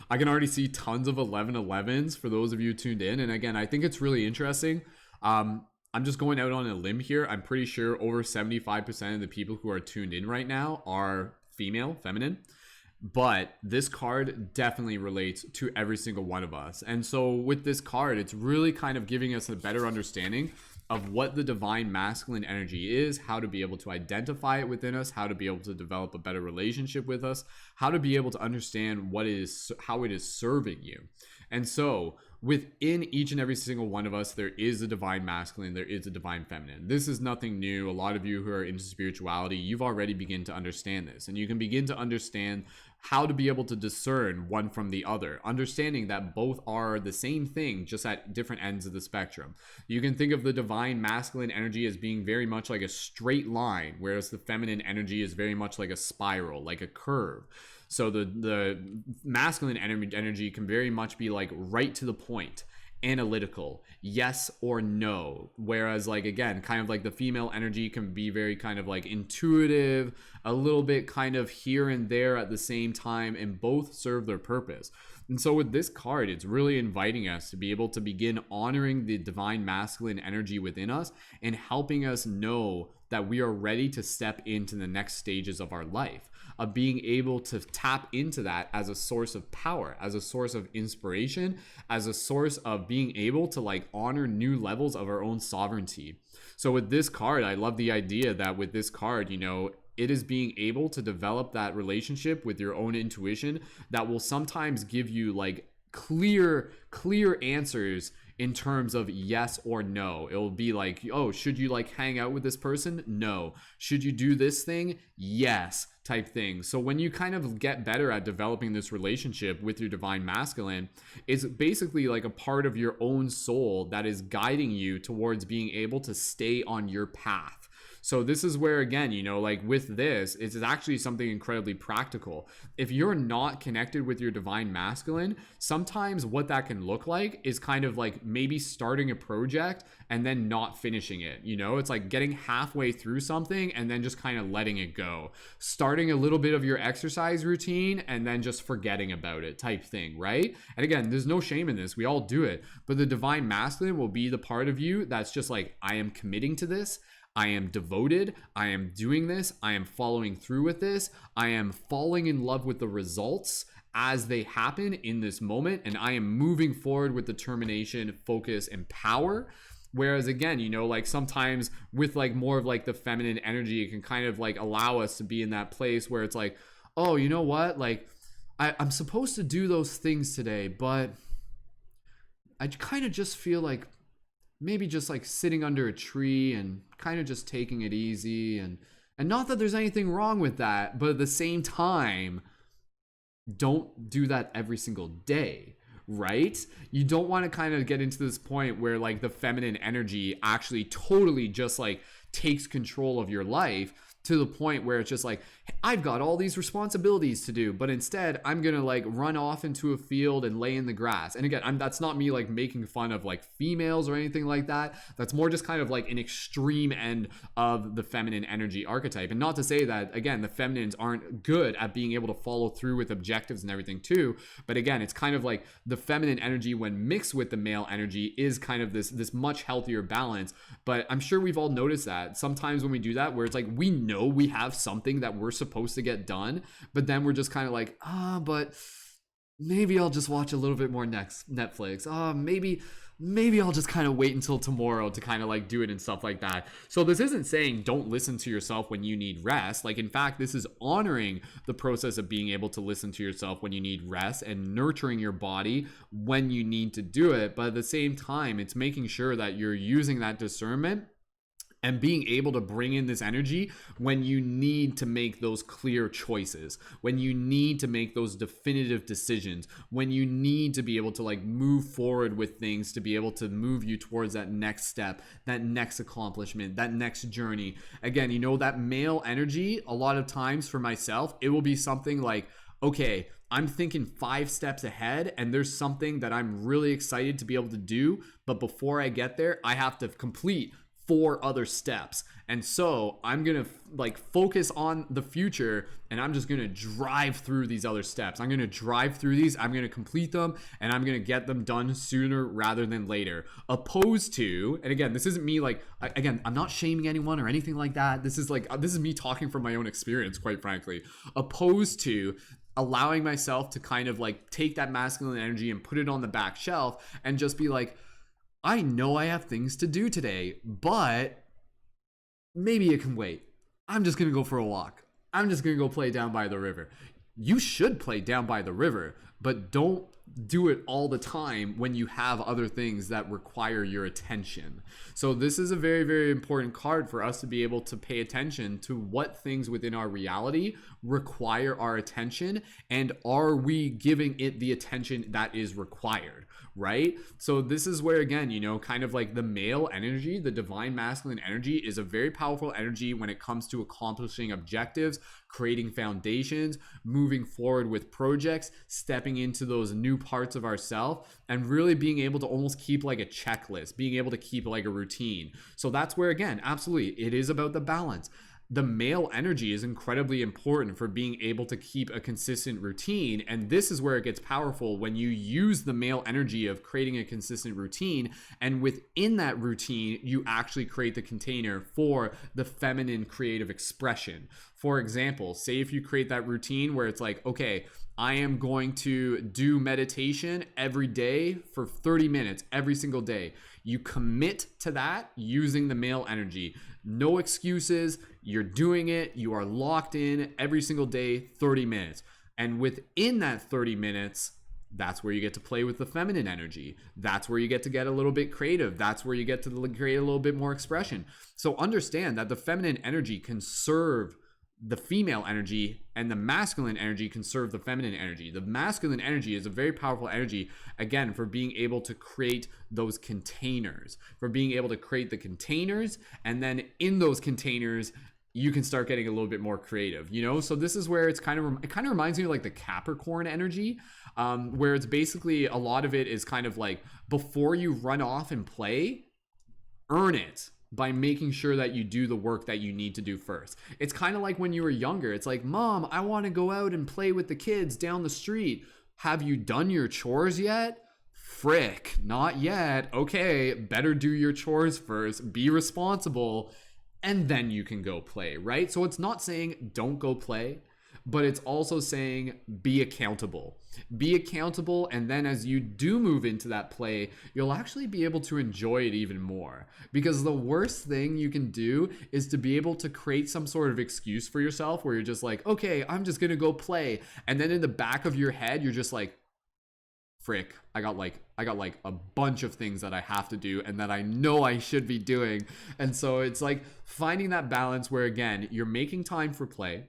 I can already see tons of 1111s for those of you tuned in. And again, I think it's really interesting. I'm just going out on a limb here. I'm pretty sure over 75% of the people who are tuned in right now are female, feminine. But this card definitely relates to every single one of us. And so with this card, it's really kind of giving us a better understanding of what the divine masculine energy is, how to be able to identify it within us, how to be able to develop a better relationship with us, how to be able to understand what it is, how it is serving you. And so within each and every single one of us, there is a divine masculine, there is a divine feminine. This is nothing new. A lot of you who are into spirituality, you've already begun to understand this, and you can begin to understand how to be able to discern one from the other, understanding that both are the same thing, just at different ends of the spectrum. You can think of the divine masculine energy as being very much like a straight line, whereas the feminine energy is very much like a spiral, like a curve. So the masculine energy can very much be like right to the point, analytical, yes or no, whereas like again kind of like the female energy can be very kind of like intuitive, a little bit kind of here and there at the same time, and both serve their purpose. And so with this card, it's really inviting us to be able to begin honoring the divine masculine energy within us and helping us know that we are ready to step into the next stages of our life, of being able to tap into that as a source of power, as a source of inspiration, as a source of being able to like honor new levels of our own sovereignty. So with this card, I love the idea that with this card, you know, it is being able to develop that relationship with your own intuition that will sometimes give you like clear answers in terms of yes or no. It will be like, oh, should you like hang out with this person? No. Should you do this thing? Yes, type thing. So when you kind of get better at developing this relationship with your divine masculine, it's basically like a part of your own soul that is guiding you towards being able to stay on your path. So this is where, again, you know, like with this, it's actually something incredibly practical. If you're not connected with your divine masculine, sometimes what that can look like is kind of like maybe starting a project and then not finishing it. You know, it's like getting halfway through something and then just kind of letting it go. Starting a little bit of your exercise routine and then just forgetting about it type thing, right? And again, there's no shame in this. We all do it. But the divine masculine will be the part of you that's just like, I am committing to this. I am devoted. I am doing this. I am following through with this. I am falling in love with the results as they happen in this moment. And I am moving forward with determination, focus, and power. Whereas again, you know, like sometimes with like more of like the feminine energy, it can kind of like allow us to be in that place where it's like, oh, you know what? Like I'm supposed to do those things today, but I kind of just feel like maybe just like sitting under a tree and kind of just taking it easy, and not that there's anything wrong with that, but at the same time, don't do that every single day, right? You don't want to kind of get into this point where like the feminine energy actually totally just like takes control of your life to the point where it's just like, I've got all these responsibilities to do, but instead I'm gonna like run off into a field and lay in the grass. And again, that's not me like making fun of like females or anything like that. That's more just kind of like an extreme end of the feminine energy archetype. And not to say that, again, the feminines aren't good at being able to follow through with objectives and everything too. But again, it's kind of like the feminine energy when mixed with the male energy is kind of this much healthier balance. But I'm sure we've all noticed that sometimes when we do that, where it's like we know we have something that we're supposed to get done, but then we're just kind of like, but maybe I'll just watch a little bit more Netflix. Maybe maybe I'll just kind of wait until tomorrow to kind of like do it and stuff like that. So this isn't saying don't listen to yourself when you need rest. Like, in fact, this is honoring the process of being able to listen to yourself when you need rest and nurturing your body when you need to do it. But at the same time, it's making sure that you're using that discernment and being able to bring in this energy when you need to make those clear choices, when you need to make those definitive decisions, when you need to be able to like move forward with things to be able to move you towards that next step, that next accomplishment, that next journey. Again, you know, that male energy, a lot of times for myself, it will be something like, okay, I'm thinking 5 steps ahead and there's something that I'm really excited to be able to do, but before I get there, I have to complete 4 other steps. And so I'm gonna like focus on the future, and I'm just gonna drive through these other steps. I'm gonna drive through these, I'm gonna complete them, and I'm gonna get them done sooner rather than later. Opposed to, and again, this isn't me like, again, I'm not shaming anyone or anything like that. This is me talking from my own experience, quite frankly. Opposed to allowing myself to kind of like take that masculine energy and put it on the back shelf and just be like, I know I have things to do today, but maybe it can wait. I'm just going to go for a walk. I'm just going to go play down by the river. You should play down by the river, but don't do it all the time when you have other things that require your attention. So this is a very, very important card for us to be able to pay attention to what things within our reality require our attention, and are we giving it the attention that is required, right? So this is where, again, you know, kind of like the male energy, the divine masculine energy is a very powerful energy when it comes to accomplishing objectives, creating foundations, moving forward with projects, stepping into those new parts of ourselves, and really being able to almost keep like a checklist, being able to keep like a routine. So that's where, again, absolutely, it is about the balance. The male energy is incredibly important for being able to keep a consistent routine. And this is where it gets powerful when you use the male energy of creating a consistent routine. And within that routine, you actually create the container for the feminine creative expression. For example, say if you create that routine where it's like, okay, I am going to do meditation every day for 30 minutes every single day. You commit to that using the male energy. No excuses. You're doing it. You are locked in every single day, 30 minutes. And within that 30 minutes, that's where you get to play with the feminine energy. That's where you get to get a little bit creative. That's where you get to create a little bit more expression. So understand that the feminine energy can serve the female energy, and the masculine energy can serve the feminine energy. The masculine energy is a very powerful energy, again, for being able to create those containers, for being able to create the containers, and then in those containers, you can start getting a little bit more creative, you know? So this is where it kind of reminds me of like the Capricorn energy, where it's basically a lot of it is kind of like, before you run off and play, earn it by making sure that you do the work that you need to do first. It's kind of like when you were younger. It's like, Mom, I want to go out and play with the kids down the street. Have you done your chores yet? Frick, not yet. Okay, better do your chores first. Be responsible, and then you can go play, right? So it's not saying don't go play, but it's also saying be accountable. Be accountable, and then as you do move into that play, you'll actually be able to enjoy it even more. Because the worst thing you can do is to be able to create some sort of excuse for yourself where you're just like, okay, I'm just gonna go play. And then in the back of your head, you're just like, frick, I got like a bunch of things that I have to do and that I know I should be doing. And so it's like finding that balance where, again, you're making time for play,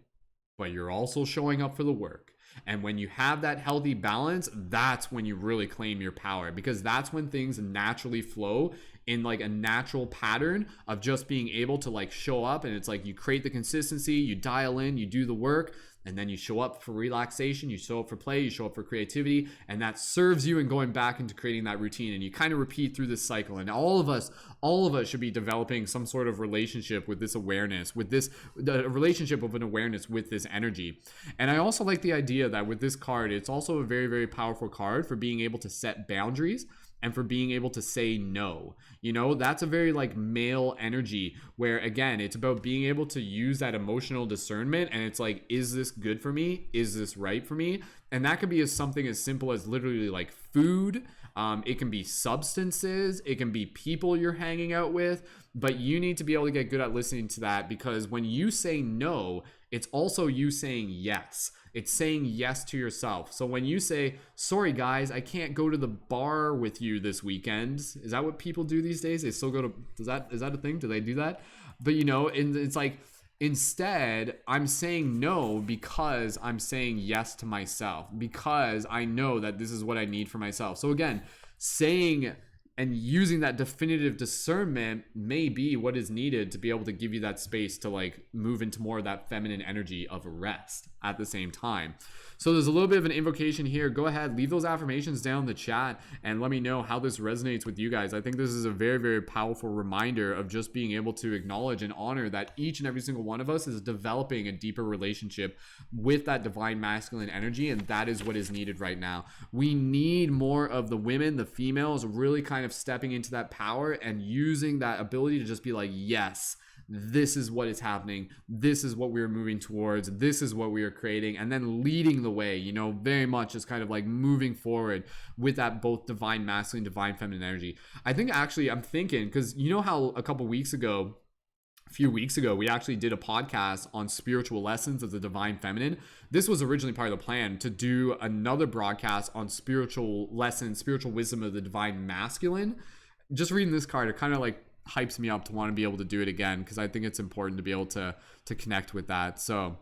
but you're also showing up for the work. And when you have that healthy balance, that's when you really claim your power, because that's when things naturally flow in like a natural pattern of just being able to like show up. And it's like you create the consistency, you dial in, you do the work, and then you show up for relaxation, you show up for play, you show up for creativity, and that serves you in going back into creating that routine. And you kind of repeat through this cycle. And all of us should be developing some sort of relationship with this awareness, the relationship of an awareness with this energy. And I also like the idea that with this card, it's also a very, very powerful card for being able to set boundaries and for being able to say no. You know, that's a very like male energy where, again, it's about being able to use that emotional discernment. And it's like, is this good for me? Is this right for me? And that could be something as simple as literally like food, It can be substances, it can be people you're hanging out with, but you need to be able to get good at listening to that, because when you say no, it's also you saying yes. It's saying yes to yourself. So when you say, sorry guys, I can't go to the bar with you this weekend. Is that what people do these days? They still go to, is that a thing? Do they do that? But you know, and it's like, instead, I'm saying no because I'm saying yes to myself, because I know that this is what I need for myself. So again, saying and using that definitive discernment may be what is needed to be able to give you that space to like move into more of that feminine energy of rest at the same time. So there's a little bit of an invocation here. Go ahead, leave those affirmations down in the chat and let me know how this resonates with you guys. I think this is a very, very powerful reminder of just being able to acknowledge and honor that each and every single one of us is developing a deeper relationship with that divine masculine energy, and that is what is needed right now. We need more of the women, the females, really kind of stepping into that power and using that ability to just be like, yes, this is what is happening, this is what we're moving towards, this is what we are creating, and then leading the way, you know, very much just kind of like moving forward with that both divine masculine, divine feminine energy. I think actually I'm thinking, because you know how a few weeks ago we actually did a podcast on spiritual lessons of the divine feminine. This was originally part of the plan to do another broadcast on spiritual lessons, spiritual wisdom of the divine masculine. Just reading this card, it kind of like hypes me up to want to be able to do it again, because I think it's important to be able to connect with that. So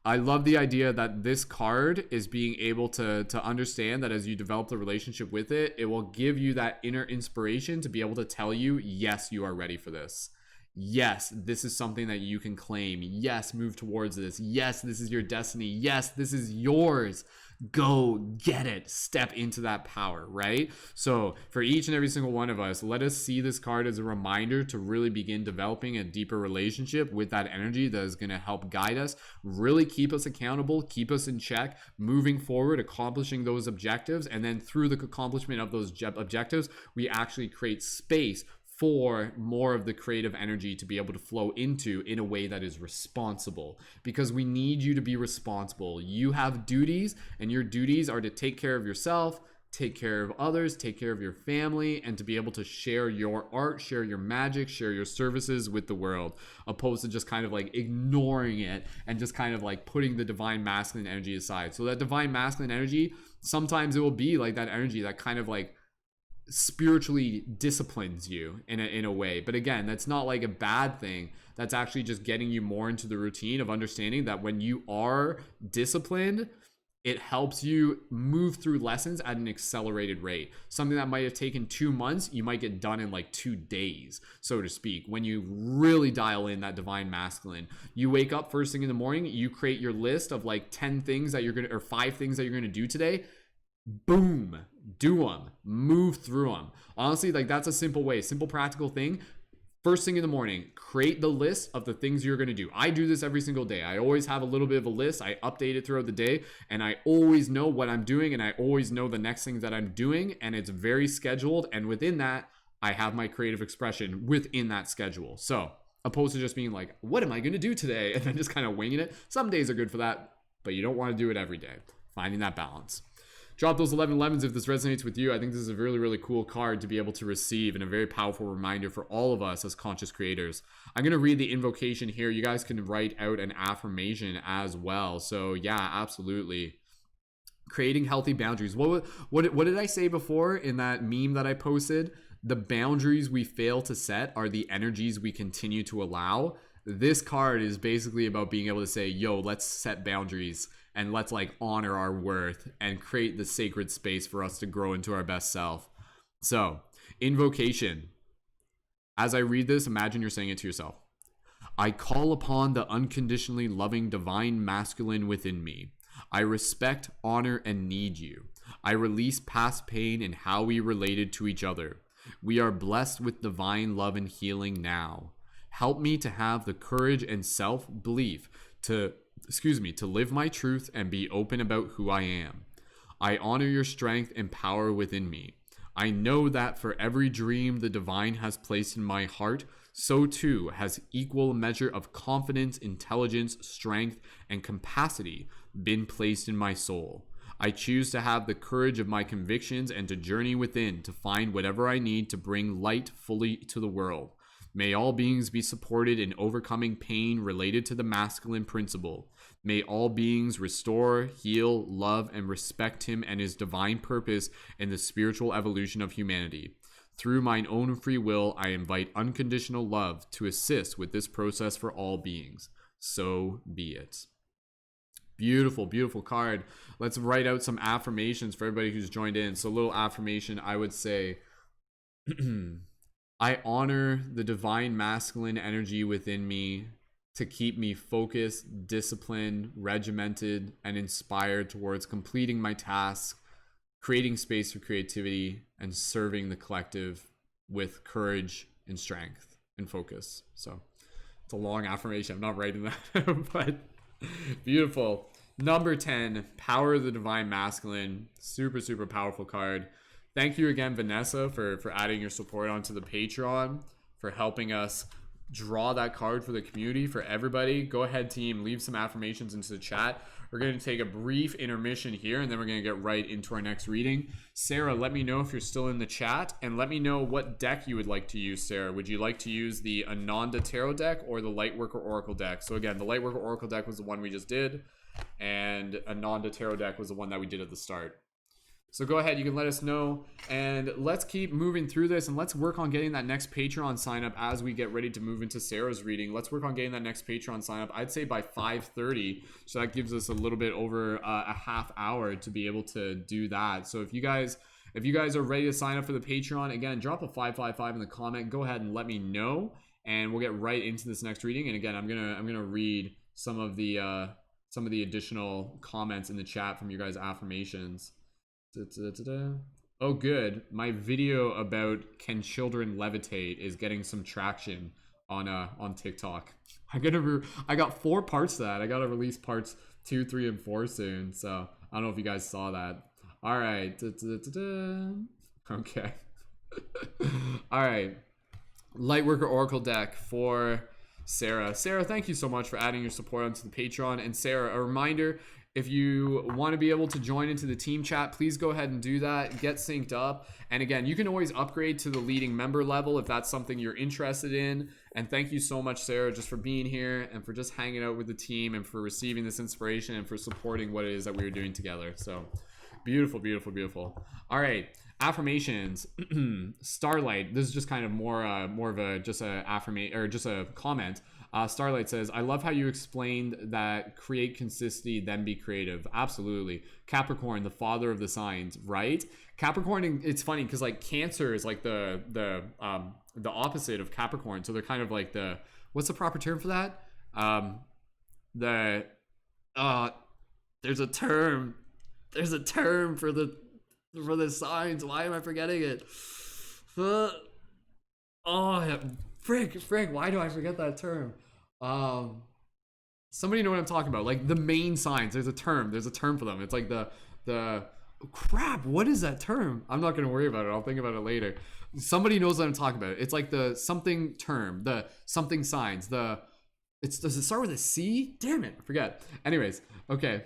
I love the idea that this card is being able to understand that as you develop the relationship with it, it will give you that inner inspiration to be able to tell you, yes, you are ready for this. Yes, this is something that you can claim. Yes, move towards this. Yes, this is your destiny. Yes, this is yours. Go get it. Step into that power, right? So for each and every single one of us, let us see this card as a reminder to really begin developing a deeper relationship with that energy that is going to help guide us, really keep us accountable, keep us in check, moving forward, accomplishing those objectives. And then through the accomplishment of those objectives, we actually create space for more of the creative energy to be able to flow into in a way that is responsible, because we need you to be responsible. You have duties, and your duties are to take care of yourself, take care of others, take care of your family, and to be able to share your art, share your magic, share your services with the world, opposed to just kind of like ignoring it and just kind of like putting the divine masculine energy aside. So that divine masculine energy, sometimes it will be like that energy that kind of like spiritually disciplines you in a way. But again, that's not like a bad thing. That's actually just getting you more into the routine of understanding that when you are disciplined, it helps you move through lessons at an accelerated rate. Something that might have taken 2 months, you might get done in like 2 days, so to speak, when you really dial in that divine masculine. You wake up first thing in the morning, you create your list of like 10 things that you're gonna, or 5 things that you're gonna do today. Boom, do them, move through them. Honestly, like that's a simple way, simple practical thing. First thing in the morning, create the list of the things you're going to do. I do this every single day. I always have a little bit of a list. I update it throughout the day, and I always know what I'm doing, and I always know the next thing that I'm doing, and it's very scheduled. And within that, I have my creative expression within that schedule. So opposed to just being like, what am I going to do today? And then just kind of winging it. Some days are good for that, but you don't want to do it every day. Finding that balance. Drop those 11 11s if this resonates with you. I think this is a really, really cool card to be able to receive, and a very powerful reminder for all of us as conscious creators. I'm going to read the invocation here. You guys can write out an affirmation as well. So yeah, absolutely. Creating healthy boundaries. What did I say before in that meme that I posted? The boundaries we fail to set are the energies we continue to allow. This card is basically about being able to say, yo, let's set boundaries and let's like honor our worth and create the sacred space for us to grow into our best self. So, invocation. As I read this, imagine you're saying it to yourself. I call upon the unconditionally loving divine masculine within me. I respect, honor, and need you. I release past pain and how we related to each other. We are blessed with divine love and healing now. Help me to have the courage and self-belief to live my truth and be open about who I am. I honor your strength and power within me. I know that for every dream the divine has placed in my heart, so too has equal measure of confidence, intelligence, strength, and capacity been placed in my soul. I choose to have the courage of my convictions and to journey within to find whatever I need to bring light fully to the world. May all beings be supported in overcoming pain related to the masculine principle. May all beings restore, heal, love, and respect him and his divine purpose in the spiritual evolution of humanity. Through mine own free will, I invite unconditional love to assist with this process for all beings. So be it. Beautiful, beautiful card. Let's write out some affirmations for everybody who's joined in. So a little affirmation, I would say, I honor the divine masculine energy within me to keep me focused, disciplined, regimented, and inspired towards completing my tasks, creating space for creativity, and serving the collective with courage and strength and focus. So it's a long affirmation. I'm not writing that, but beautiful. Number 10, Power of the Divine Masculine. Super, super powerful card. Thank you again, Vanessa, for adding your support onto the Patreon, for helping us draw that card for the community, for everybody. Go ahead, team, leave some affirmations into the chat. We're going to take a brief intermission here, and then we're going to get right into our next reading. Sarah, let me know if you're still in the chat, and let me know what deck you would like to use, Sarah. Would you like to use the Ananda Tarot deck or the Lightworker Oracle deck? So again, the Lightworker Oracle deck was the one we just did, and Ananda Tarot deck was the one that we did at the start. So go ahead, you can let us know, and let's keep moving through this, and let's work on getting that next Patreon sign up as we get ready to move into Sarah's reading. Let's work on getting that next Patreon sign up, I'd say by 5:30, so that gives us a little bit over a half hour to be able to do that. So if you guys are ready to sign up for the Patreon, again, drop a 555 in the comment, go ahead and let me know, and we'll get right into this next reading. And again, I'm gonna read some of the additional comments in the chat from your guys' affirmations. Oh, good. My video about can children levitate is getting some traction on TikTok. I got 4 parts to that. I gotta release parts 2, 3, and 4 soon. So I don't know if you guys saw that. All right. Okay. All right. Lightworker Oracle deck for Sarah. Sarah, thank you so much for adding your support onto the Patreon. And Sarah, a reminder, if you want to be able to join into the team chat, please go ahead and do that. Get synced up. And again, you can always upgrade to the leading member level if that's something you're interested in. And thank you so much, Sarah, just for being here and for just hanging out with the team and for receiving this inspiration and for supporting what it is that we are doing together. So beautiful, beautiful, beautiful. All right. Affirmations. Starlight. This is just kind of more of a just a affirmation or just a comment. Starlight says, I love how you explained that create consistency, then be creative. Absolutely. Capricorn, the father of the signs, right? Capricorn, it's funny because like Cancer is like the opposite of Capricorn. So they're kind of like what's the proper term for that? There's a term for the signs. Why am I forgetting it? Frick, why do I forget that term? Somebody know what I'm talking about. Like the main signs, there's a term for them. It's like the crap, what is that term? I'm not gonna worry about it, I'll think about it later. Somebody knows what I'm talking about. It's like the something term, the something signs, does it start with a C? Damn it, I forget. Anyways, okay.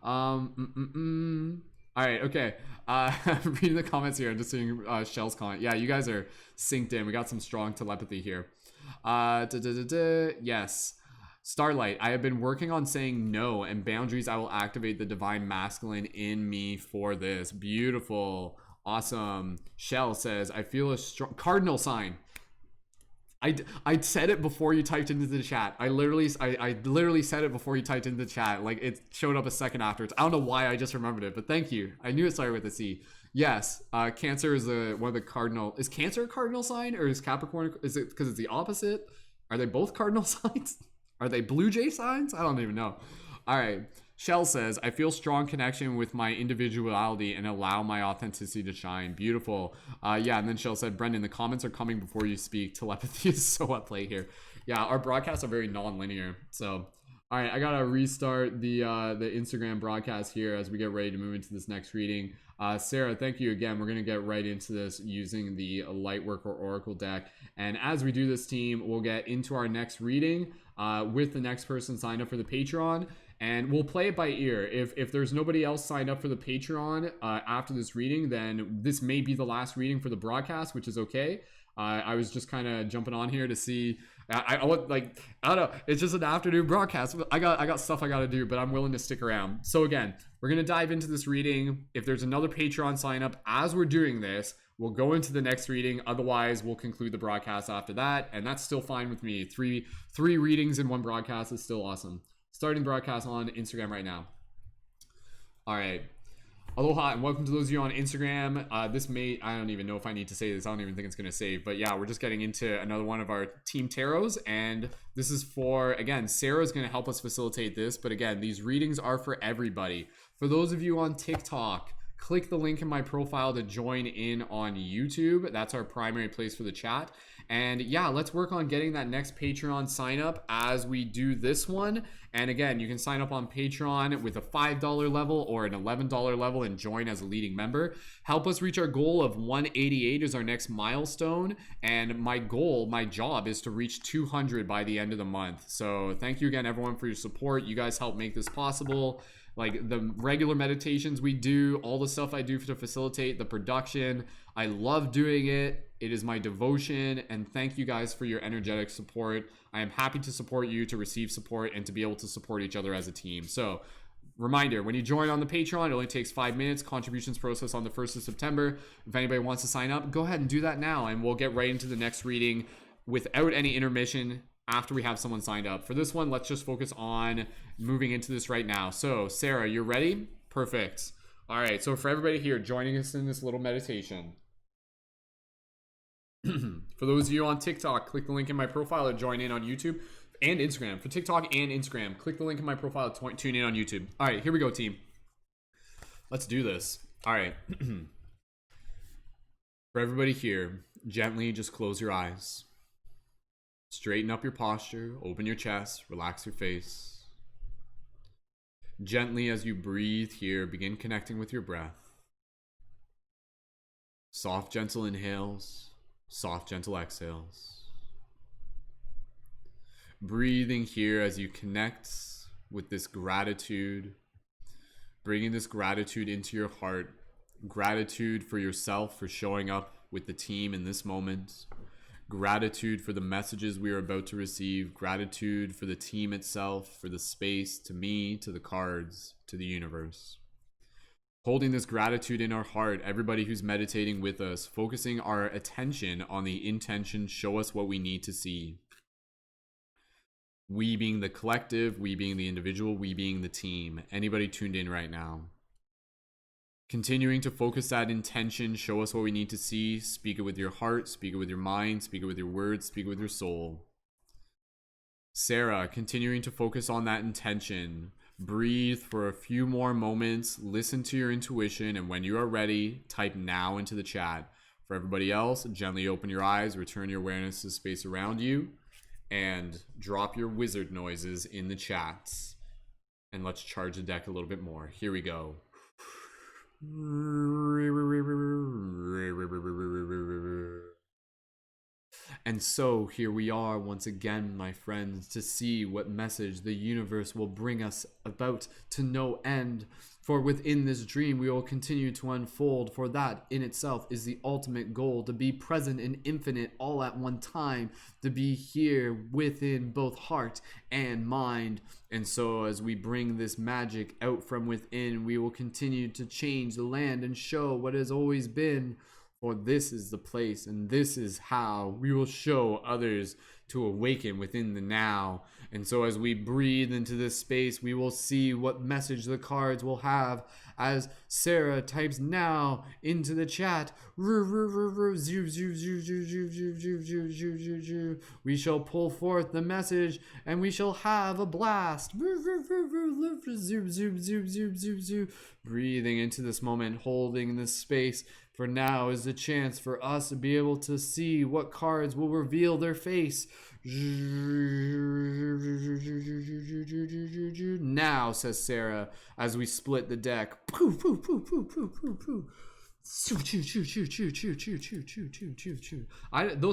All right, okay. I'm reading the comments here. I'm just seeing Shell's comment. Yeah, you guys are synced in. We got some strong telepathy here. Yes. Starlight, I have been working on saying no and boundaries. I will activate the divine masculine in me for this. Beautiful. Awesome. Shell says, I feel a strong cardinal sign. I said it before you typed into the chat. I literally said it before you typed into the chat. Like it showed up a second afterwards. I don't know why I just remembered it, but thank you. I knew it started with a C. Yes, Cancer is one of the cardinal. Is Cancer a cardinal sign or is Capricorn? Is it because it's the opposite? Are they both cardinal signs? Are they Blue Jay signs? I don't even know. All right. Shell says, I feel strong connection with my individuality and allow my authenticity to shine. Beautiful. Yeah, and then Shell said, Brendan, the comments are coming before you speak. Telepathy is so at play here. Yeah, our broadcasts are very non-linear. So, all right, I got to restart the Instagram broadcast here as we get ready to move into this next reading. Sarah, thank you again. We're going to get right into this using the Lightworker Oracle deck. And as we do this, team, we'll get into our next reading with the next person signed up for the Patreon. and we'll play it by ear. If there's nobody else signed up for the Patreon after this reading, then this may be the last reading for the broadcast, which is okay. I was just kind of jumping on here to see. I don't know. It's just an afternoon broadcast. I got stuff I got to do, but I'm willing to stick around. So again, we're gonna dive into this reading. If there's another Patreon sign up as we're doing this, we'll go into the next reading. Otherwise, we'll conclude the broadcast after that, and that's still fine with me. Three readings in one broadcast is still awesome. Starting broadcast on Instagram right now. All right. Aloha and welcome to those of you on Instagram. I don't even know if I need to say this. I don't even think it's going to save. But yeah, we're just getting into another one of our team tarots. And this is for, again, Sarah's going to help us facilitate this. But again, these readings are for everybody. For those of you on TikTok, click the link in my profile to join in on YouTube. That's our primary place for the chat. And yeah, let's work on getting that next Patreon sign up as we do this one. And again, you can sign up on Patreon with a $5 level or an $11 level and join as a leading member. Help us reach our goal of 188 is our next milestone. And my job is to reach 200 by the end of the month. So thank you again, everyone, for your support. You guys help make this possible. Like the regular meditations we do, all the stuff I do to facilitate the production. I love doing it. It is my devotion, and thank you guys for your energetic support. I am happy to support you, to receive support, and to be able to support each other as a team. So reminder, when you join on the Patreon, it only takes 5 minutes. Contributions process on the 1st of September. If anybody wants to sign up, go ahead and do that now, and we'll get right into the next reading without any intermission after we have someone signed up. For this one, let's just focus on moving into this right now. So Sarah, you're ready? Perfect. All right, so for everybody here joining us in this little meditation, for those of you on TikTok, click the link in my profile to join in on YouTube and Instagram. For TikTok and Instagram, click the link in my profile to tune in on YouTube. All right, here we go, team. Let's do this. All right. For everybody here, gently just close your eyes. Straighten up your posture, open your chest, relax your face. Gently as you breathe here, begin connecting with your breath. Soft, gentle inhales, soft, gentle exhales. Breathing here as you connect with this gratitude, bringing this gratitude into your heart. Gratitude for yourself for showing up with the team in this moment. Gratitude for the messages we are about to receive. Gratitude for the team itself, for the space, to me, to the cards, to the universe. Holding this gratitude in our heart, everybody who's meditating with us, focusing our attention on the intention, show us what we need to see. We being the collective, we being the individual, we being the team. Anybody tuned in right now? Continuing to focus that intention, show us what we need to see. Speak it with your heart, speak it with your mind, speak it with your words, speak it with your soul. Sarah, continuing to focus on that intention. Breathe for a few more moments, listen to your intuition, and when you are ready, type now into the chat. For everybody else, gently open your eyes, return your awareness to the space around you, and drop your wizard noises in the chats. And let's charge the deck a little bit more. Here we go. And so here we are once again, my friends, to see what message the universe will bring us about to no end. For within this dream we will continue to unfold, for that in itself is the ultimate goal, to be present and infinite all at one time, to be here within both heart and mind. And so as we bring this magic out from within, we will continue to change the land and show what has always been. For this is the place, and this is how we will show others to awaken within the now. And so as we breathe into this space, we will see what message the cards will have as Sarah types now into the chat. We shall pull forth the message and we shall have a blast. Breathing into this moment, holding this space. For now is the chance for us to be able to see what cards will reveal their face. Now, says Sarah, as we split the deck. Those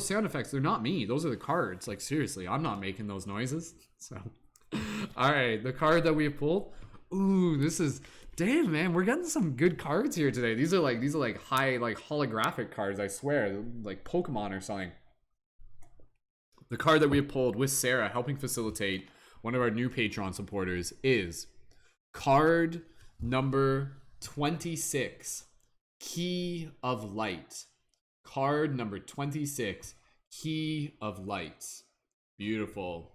sound effects, they're not me. Those are the cards. Like, seriously, I'm not making those noises. So, All right, the card that we have pulled. Ooh, this is damn, man. We're getting some good cards here today. These are like high, like holographic cards. I swear, like Pokemon or something. The card that we have pulled with Sarah helping facilitate, one of our new Patreon supporters, is card number 26, Key of Light. Card number 26, Key of Light. Beautiful.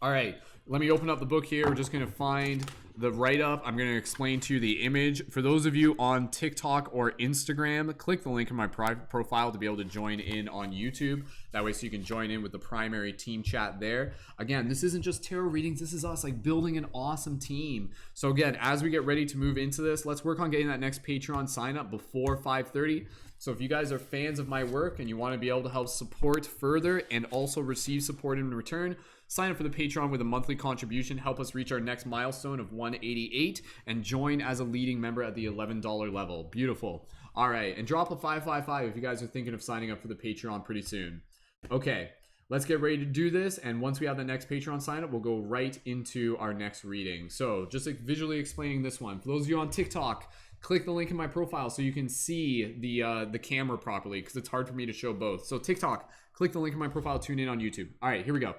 All right, let me open up the book here. We're just going to find the write-up. I'm going to explain to you the image. For those of you on TikTok or Instagram, click the link in my private profile to be able to join in on YouTube. That way so you can join in with the primary team chat there. Again, this isn't just tarot readings. This is us like building an awesome team. So again, as we get ready to move into this, let's work on getting that next Patreon sign up before 5:30. So if you guys are fans of my work and you want to be able to help support further and also receive support in return, sign up for the Patreon with a monthly contribution. Help us reach our next milestone of 188 and join as a leading member at the $11 level. Beautiful. All right, and drop a 555 if you guys are thinking of signing up for the Patreon pretty soon. Okay, let's get ready to do this. And once we have the next Patreon sign up, we'll go right into our next reading. So just like visually explaining this one. For those of you on TikTok, click the link in my profile so you can see the camera properly, because it's hard for me to show both. So TikTok, click the link in my profile, tune in on YouTube. All right, here we go.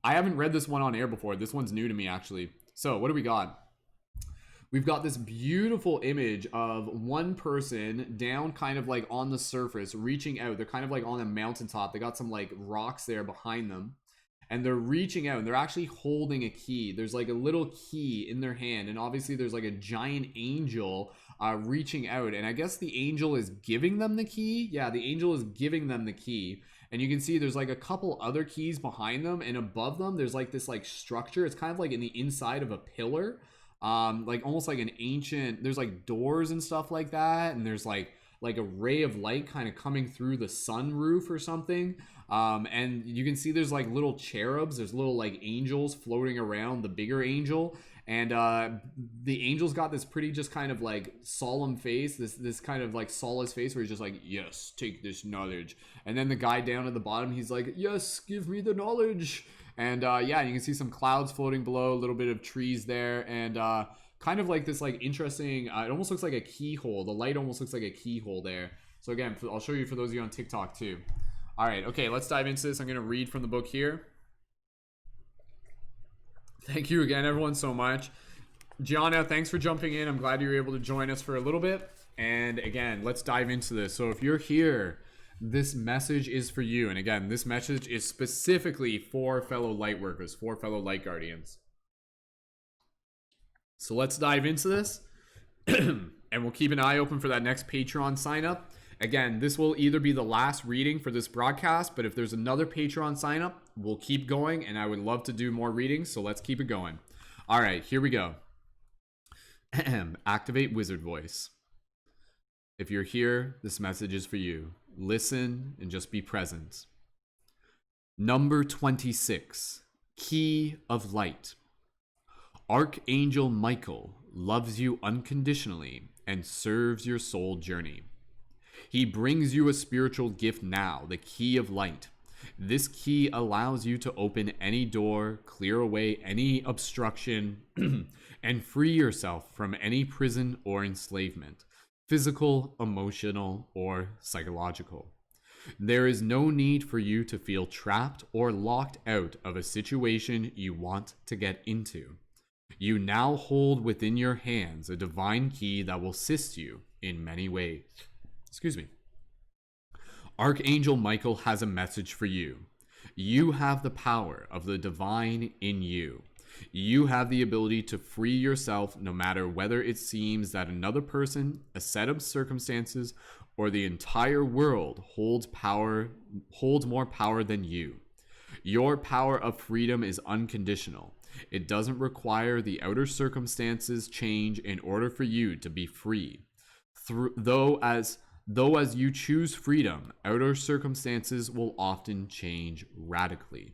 I haven't read this one on air before. This one's new to me, actually. So what do we got? We've got this beautiful image of one person down kind of like on the surface, reaching out. They're kind of like on a mountaintop. They got some like rocks there behind them. And they're reaching out and they're actually holding a key. There's like a little key in their hand. And obviously there's like a giant angel reaching out. And I guess the angel is giving them the key. Yeah, the angel is giving them the key. And you can see there's like a couple other keys behind them. And above them, there's like this like structure. It's kind of like in the inside of a pillar. Like almost like an ancient, there's like doors and stuff like that. And there's like a ray of light kind of coming through the sunroof or something. And you can see there's like little cherubs, there's little like angels floating around the bigger angel. And the angel's got this pretty just kind of like solemn face, this kind of like solace face where he's just like, yes, take this knowledge. And then the guy down at the bottom, he's like, yes, give me the knowledge. And yeah, you can see some clouds floating below, a little bit of trees there, and kind of like this like interesting, it almost looks like a keyhole. The light almost looks like a keyhole there. So again, I'll show you for those of you on TikTok too. All right, okay, let's dive into this. I'm going to read from the book here. Thank you again, everyone, so much. Gianna, thanks for jumping in. I'm glad you were able to join us for a little bit. And again, let's dive into this. So if you're here, this message is for you. And again, this message is specifically for fellow light workers, for fellow light guardians. So let's dive into this. And we'll keep an eye open for that next Patreon sign up. Again, this will either be the last reading for this broadcast, but if there's another Patreon sign up, we'll keep going, and I would love to do more readings, so let's keep it going. All right, here we go. Activate wizard voice. If you're here, this message is for you. Listen and just be present. Number 26, Key of Light. Archangel Michael loves you unconditionally and serves your soul journey. He brings you a spiritual gift now, the Key of Light. This key allows you to open any door, clear away any obstruction, and free yourself from any prison or enslavement, physical, emotional, or psychological. There is no need for you to feel trapped or locked out of a situation you want to get into. You now hold within your hands a divine key that will assist you in many ways. Excuse me. Archangel Michael has a message for you. You have the power of the divine in you. You have the ability to free yourself no matter whether it seems that another person, a set of circumstances, or the entire world holds more power than you. Your power of freedom is unconditional. It doesn't require the outer circumstances change in order for you to be free. Though as you choose freedom, outer circumstances will often change radically.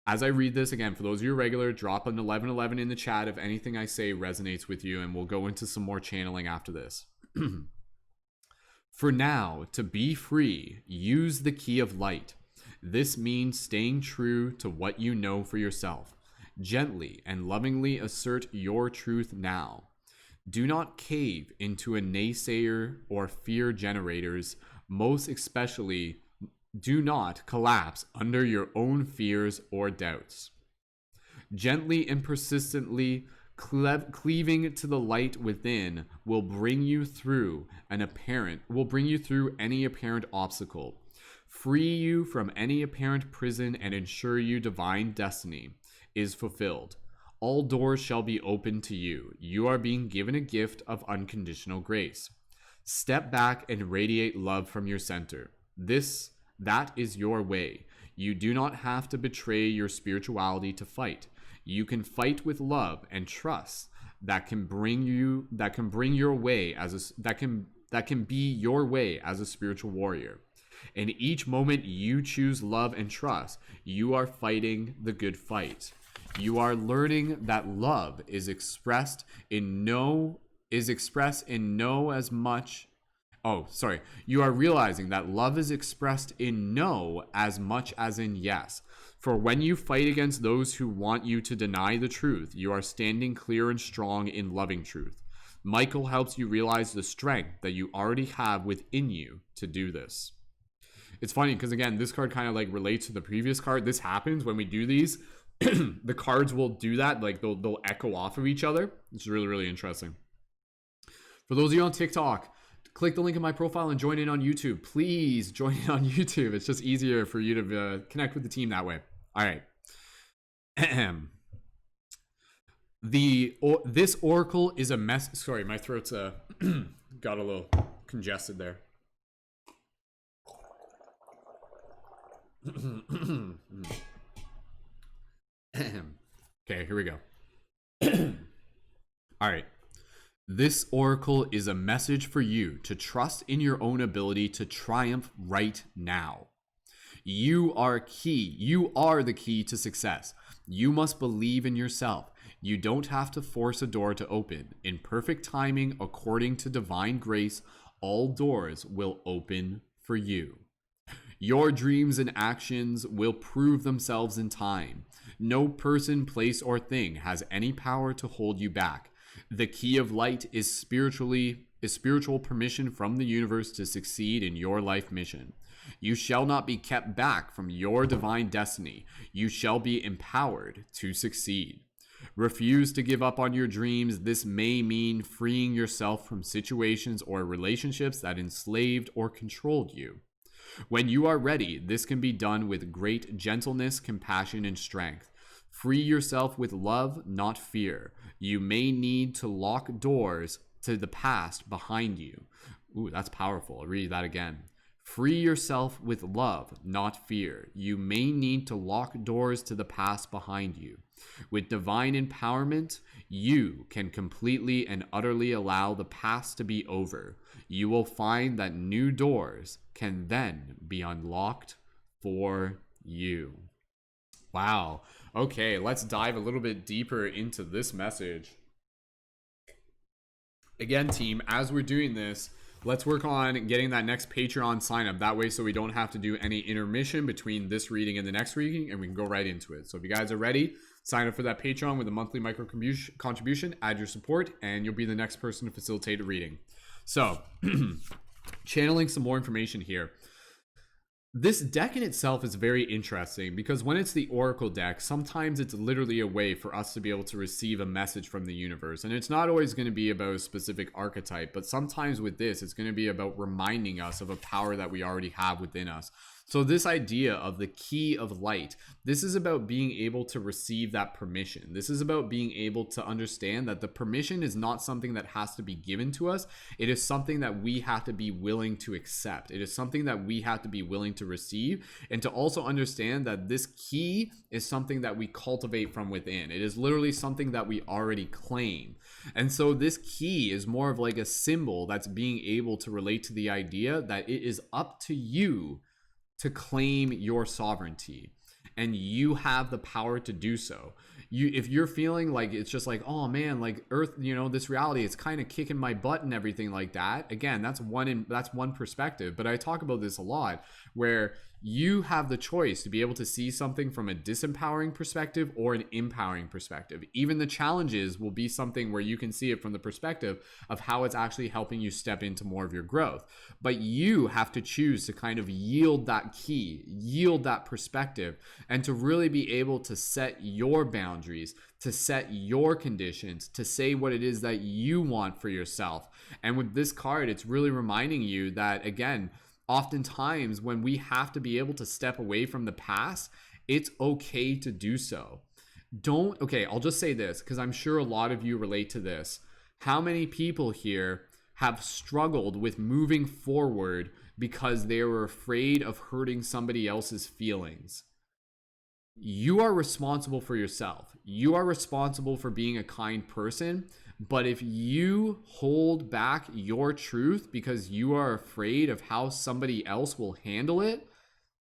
As I read this, again, for those of you regular, drop an 1111 in the chat if anything I say resonates with you, and we'll go into some more channeling after this. For now, to be free, use the Key of Light. This means staying true to what you know for yourself. Gently and lovingly assert your truth now. Do not cave into a naysayer or fear generators. Most especially, do not collapse under your own fears or doubts. Gently and persistently cleaving to the light within will bring you through any apparent obstacle, free you from any apparent prison, and ensure you divine destiny is fulfilled. All doors shall be open to you. You are being given a gift of unconditional grace. Step back and radiate love from your center. That is your way. You do not have to betray your spirituality to fight. You can fight with love and trust that can be your way as a spiritual warrior. In each moment you choose love and trust, you are fighting the good fight. You are learning that love is expressed in no as much. Oh, sorry. You are realizing that love is expressed in no as much as in yes. For when you fight against those who want you to deny the truth, you are standing clear and strong in loving truth. Michael helps you realize the strength that you already have within you to do this. It's funny because, again, this card kind of like relates to the previous card. This happens when we do these. The cards will do that. Like they'll echo off of each other. It's really, really interesting. For those of you on TikTok, click the link in my profile and join in on YouTube. Please join in on YouTube. It's just easier for you to connect with the team that way. All right. This oracle is a mess. Sorry, my throat's got a little congested there. Okay, here we go. All right. This oracle is a message for you to trust in your own ability to triumph right now. You are key. You are the key to success. You must believe in yourself. You don't have to force a door to open. In perfect timing, according to divine grace, all doors will open for you. Your dreams and actions will prove themselves in time. No person, place, or thing has any power to hold you back. The key of light is spiritual permission from the universe to succeed in your life mission. You shall not be kept back from your divine destiny. You shall be empowered to succeed. Refuse to give up on your dreams. This may mean freeing yourself from situations or relationships that enslaved or controlled you. When you are ready, this can be done with great gentleness, compassion, and strength. Free yourself with love, not fear. You may need to lock doors to the past behind you. Ooh, that's powerful. I'll read that again. Free yourself with love, not fear. You may need to lock doors to the past behind you. With divine empowerment, you can completely and utterly allow the past to be over. You will find that new doors can then be unlocked for you. Wow. Okay, let's dive a little bit deeper into this message. Again, team, as we're doing this, let's work on getting that next Patreon sign up. That way, so we don't have to do any intermission between this reading and the next reading, and we can go right into it. So if you guys are ready, sign up for that Patreon with a monthly micro contribution, add your support, and you'll be the next person to facilitate a reading. So, channeling some more information here. This deck in itself is very interesting because when it's the Oracle deck, sometimes it's literally a way for us to be able to receive a message from the universe. And it's not always going to be about a specific archetype, but sometimes with this, it's going to be about reminding us of a power that we already have within us. So this idea of the key of light, this is about being able to receive that permission. This is about being able to understand that the permission is not something that has to be given to us. It is something that we have to be willing to accept. It is something that we have to be willing to receive, and to also understand that this key is something that we cultivate from within. It is literally something that we already claim. And so this key is more of like a symbol that's being able to relate to the idea that it is up to you to claim your sovereignty, and you have the power to do so. If you're feeling like it's just like, oh man, like Earth, this reality, it's kind of kicking my butt and everything like that. Again, that's one perspective, but I talk about this a lot, where You have the choice to be able to see something from a disempowering perspective or an empowering perspective. Even the challenges will be something where you can see it from the perspective of how it's actually helping you step into more of your growth. But you have to choose to kind of yield that key, yield that perspective, and to really be able to set your boundaries, to set your conditions, to say what it is that you want for yourself. And with this card, it's really reminding you that, again, oftentimes when we have to be able to step away from the past, it's okay to do so. Okay, I'll just say this because I'm sure a lot of you relate to this. How many people here have struggled with moving forward because they were afraid of hurting somebody else's feelings? You are responsible for yourself. You are responsible for being a kind person. But if you hold back your truth because you are afraid of how somebody else will handle it,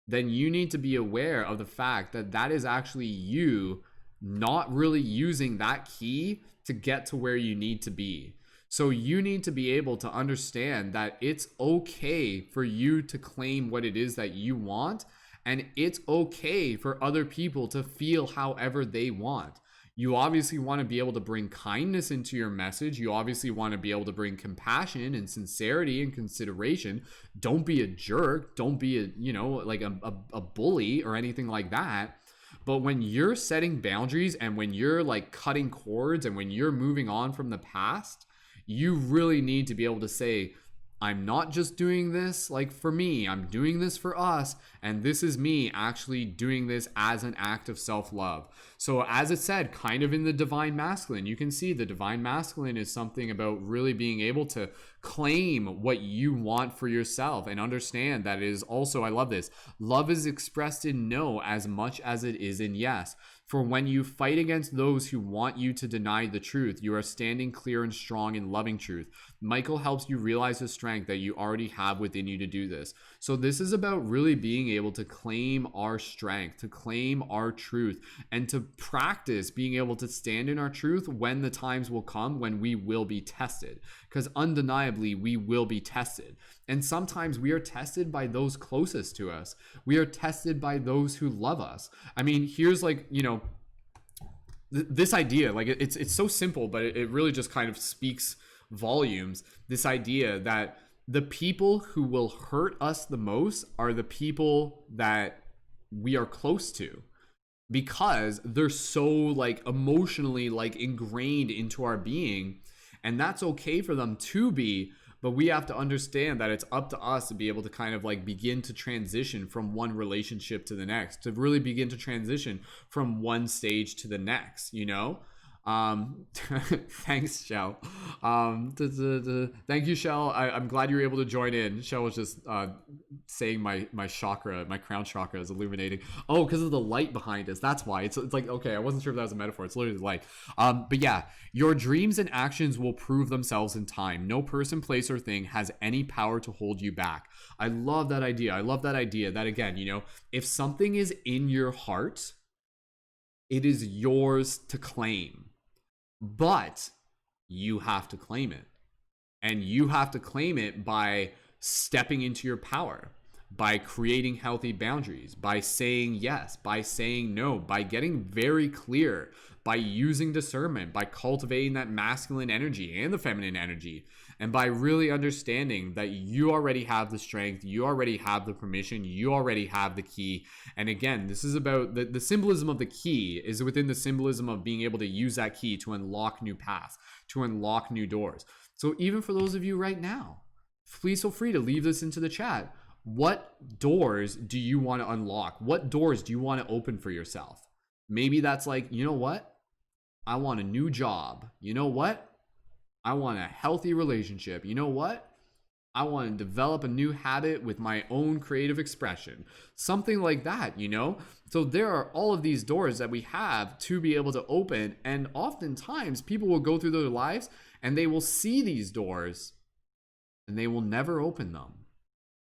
then you need to be aware of the fact that that is actually you not really using that key to get to where you need to be. So you need to be able to understand that it's okay for you to claim what it is that you want, and it's okay for other people to feel however they want. You obviously want to be able to bring kindness into your message. You obviously want to be able to bring compassion and sincerity and consideration. Don't be a jerk. Don't be a bully or anything like that. But when you're setting boundaries and when you're like cutting cords and when you're moving on from the past, you really need to be able to say, I'm not just doing this like for me, I'm doing this for us, and this is me actually doing this as an act of self-love. So as it said, kind of in the divine masculine, you can see the divine masculine is something about really being able to claim what you want for yourself and understand that it is also, I love this, love is expressed in no as much as it is in yes. For when you fight against those who want you to deny the truth, you are standing clear and strong in loving truth. Michael helps you realize the strength that you already have within you to do this. So this is about really being able to claim our strength, to claim our truth, and to practice being able to stand in our truth when the times will come when we will be tested. Because undeniably, we will be tested. And sometimes we are tested by those closest to us. We are tested by those who love us. I mean, here's this idea, like it's so simple, but it really just kind of speaks volumes. This idea that the people who will hurt us the most are the people that we are close to, because they're so like emotionally like ingrained into our being, and that's okay for them to be. But we have to understand that it's up to us to be able to kind of like begin to transition from one relationship to the next, to really begin to transition from one stage to the next, you know? Thanks, Shell. Thank you, Shell. I'm glad you were able to join in. Shell was just saying my chakra, my crown chakra is illuminating. Oh, because of the light behind us. That's why. It's like, okay, I wasn't sure if that was a metaphor. It's literally the light. But yeah, your dreams and actions will prove themselves in time. No person, place, or thing has any power to hold you back. I love that idea. I love that idea that, again, you know, if something is in your heart, it is yours to claim. But you have to claim it. And you have to claim it by stepping into your power, by creating healthy boundaries, by saying yes, by saying no, by getting very clear, by using discernment, by cultivating that masculine energy and the feminine energy, and by really understanding that you already have the strength, you already have the permission, you already have the key. And again, this is about the symbolism of the key is within the symbolism of being able to use that key to unlock new paths, to unlock new doors. So even for those of you right now, please feel free to leave this into the chat. What doors do you want to unlock? What doors do you want to open for yourself? Maybe that's like, you know what? I want a new job. You know what? I want a healthy relationship. You know what? I want to develop a new habit with my own creative expression. Something like that, you know? So there are all of these doors that we have to be able to open. And oftentimes people will go through their lives and they will see these doors and they will never open them.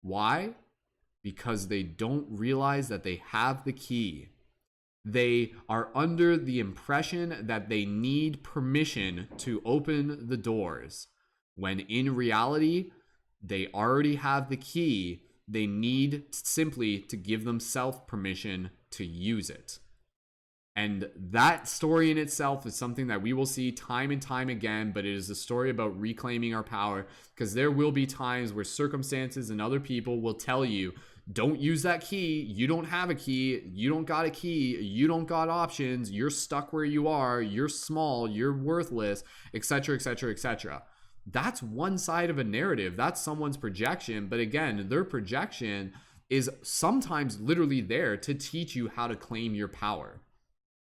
Why? Because they don't realize that they have the key. They are under the impression that they need permission to open the doors, when in reality, they already have the key. They need simply to give themselves permission to use it. And that story in itself is something that we will see time and time again, but it is a story about reclaiming our power, because there will be times where circumstances and other people will tell you, don't use that key. You don't have a key. You don't got a key. You don't got options. You're stuck where you are. You're small. You're worthless, etc., etc., etc. That's one side of a narrative. That's someone's projection. But again, their projection is sometimes literally there to teach you how to claim your power,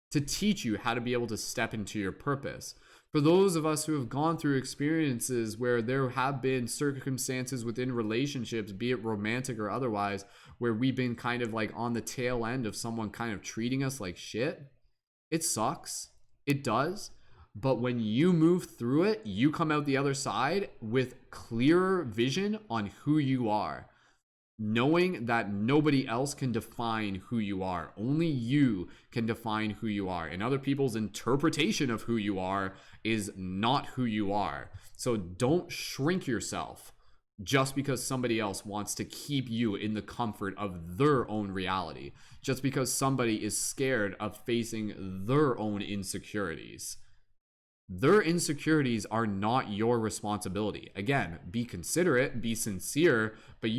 to teach you how to be able to step into your purpose. For those of us who have gone through experiences where there have been circumstances within relationships, be it romantic or otherwise, where we've been kind of like on the tail end of someone kind of treating us like shit, it sucks. It does. But when you move through it, you come out the other side with clearer vision on who you are, knowing that nobody else can define who you are. Only you can define who you are, and other people's interpretation of who you are is not who you are. So don't shrink yourself just because somebody else wants to keep you in the comfort of their own reality, just because somebody is scared of facing their own insecurities. Their insecurities are not your responsibility. Again, be considerate, be sincere, but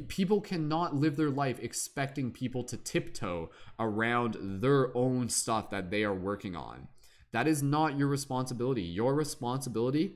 people cannot live their life expecting people to tiptoe around their own stuff that they are working on. That is not your responsibility. Your responsibility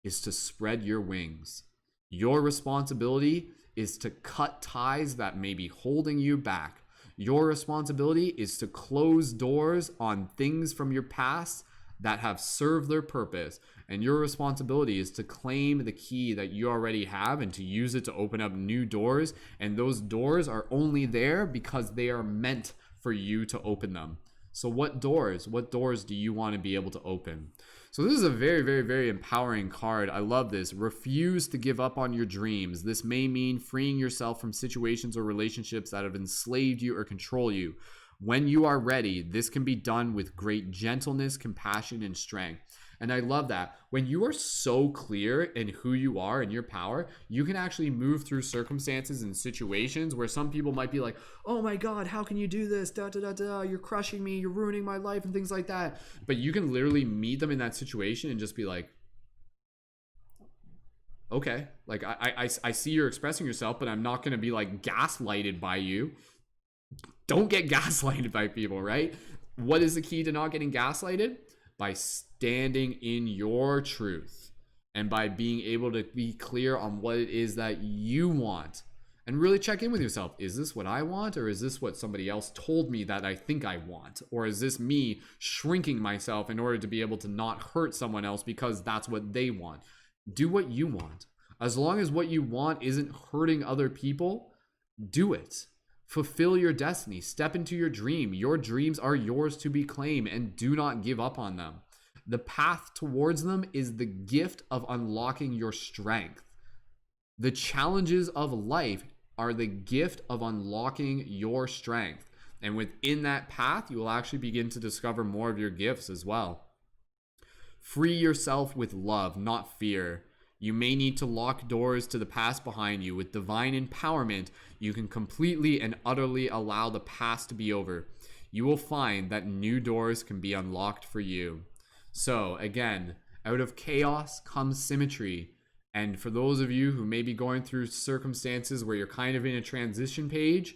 is to spread your wings. Your responsibility is to cut ties that may be holding you back. Your responsibility is to close doors on things from your past that have served their purpose, and your responsibility is to claim the key that you already have and to use it to open up new doors. And those doors are only there because they are meant for you to open them. So what doors do you want to be able to open? So this is a very, very, very empowering card. I love this. Refuse to give up on your dreams. This may mean freeing yourself from situations or relationships that have enslaved you or control you. When you are ready, this can be done with great gentleness, compassion, and strength. And I love that. When you are so clear in who you are and your power, you can actually move through circumstances and situations where some people might be like, oh my God, how can you do this? Da, da, da, da. You're crushing me. You're ruining my life and things like that. But you can literally meet them in that situation and just be like, okay, like I see you're expressing yourself, but I'm not going to be like gaslighted by you. Don't get gaslighted by people, right? What is the key to not getting gaslighted? By standing in your truth and by being able to be clear on what it is that you want and really check in with yourself. Is this what I want, or is this what somebody else told me that I think I want? Or is this me shrinking myself in order to be able to not hurt someone else because that's what they want? Do what you want. As long as what you want isn't hurting other people, do it. Fulfill your destiny. Step into your dream. Your dreams are yours to be claimed, and do not give up on them. The path towards them is the gift of unlocking your strength. The challenges of life are the gift of unlocking your strength. And within that path, you will actually begin to discover more of your gifts as well. Free yourself with love, not fear. You may need to lock doors to the past behind you. With divine empowerment, you can completely and utterly allow the past to be over. You will find that new doors can be unlocked for you. So again, out of chaos comes symmetry. And for those of you who may be going through circumstances where you're kind of in a transition page,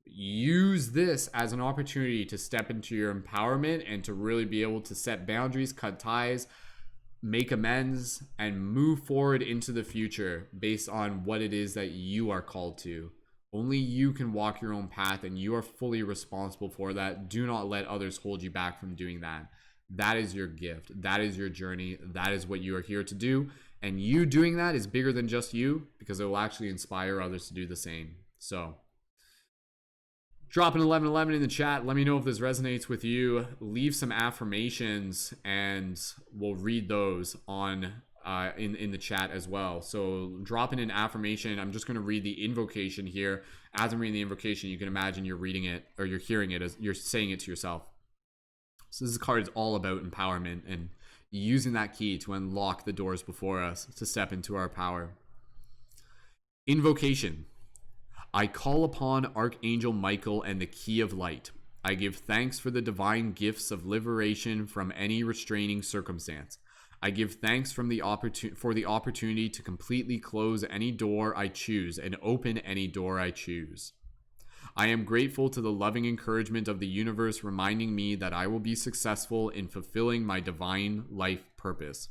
use this as an opportunity to step into your empowerment and to really be able to set boundaries, cut ties, make amends, and move forward into the future based on what it is that you are called to. Only you can walk your own path, and you are fully responsible for that. Do not let others hold you back from doing that. That is your gift. That is your journey. That is what you are here to do. And you doing that is bigger than just you, because it will actually inspire others to do the same. So drop an 1111 in the chat. Let me know if this resonates with you. Leave some affirmations and we'll read those on in the chat as well. So drop in an affirmation. I'm just going to read the invocation here. As I'm reading the invocation, you can imagine you're reading it or you're hearing it as you're saying it to yourself. So this card is all about empowerment and using that key to unlock the doors before us to step into our power. Invocation. I call upon Archangel Michael and the Key of Light. I give thanks for the divine gifts of liberation from any restraining circumstance. I give thanks for the opportunity to completely close any door I choose and open any door I choose. I am grateful to the loving encouragement of the universe reminding me that I will be successful in fulfilling my divine life purpose.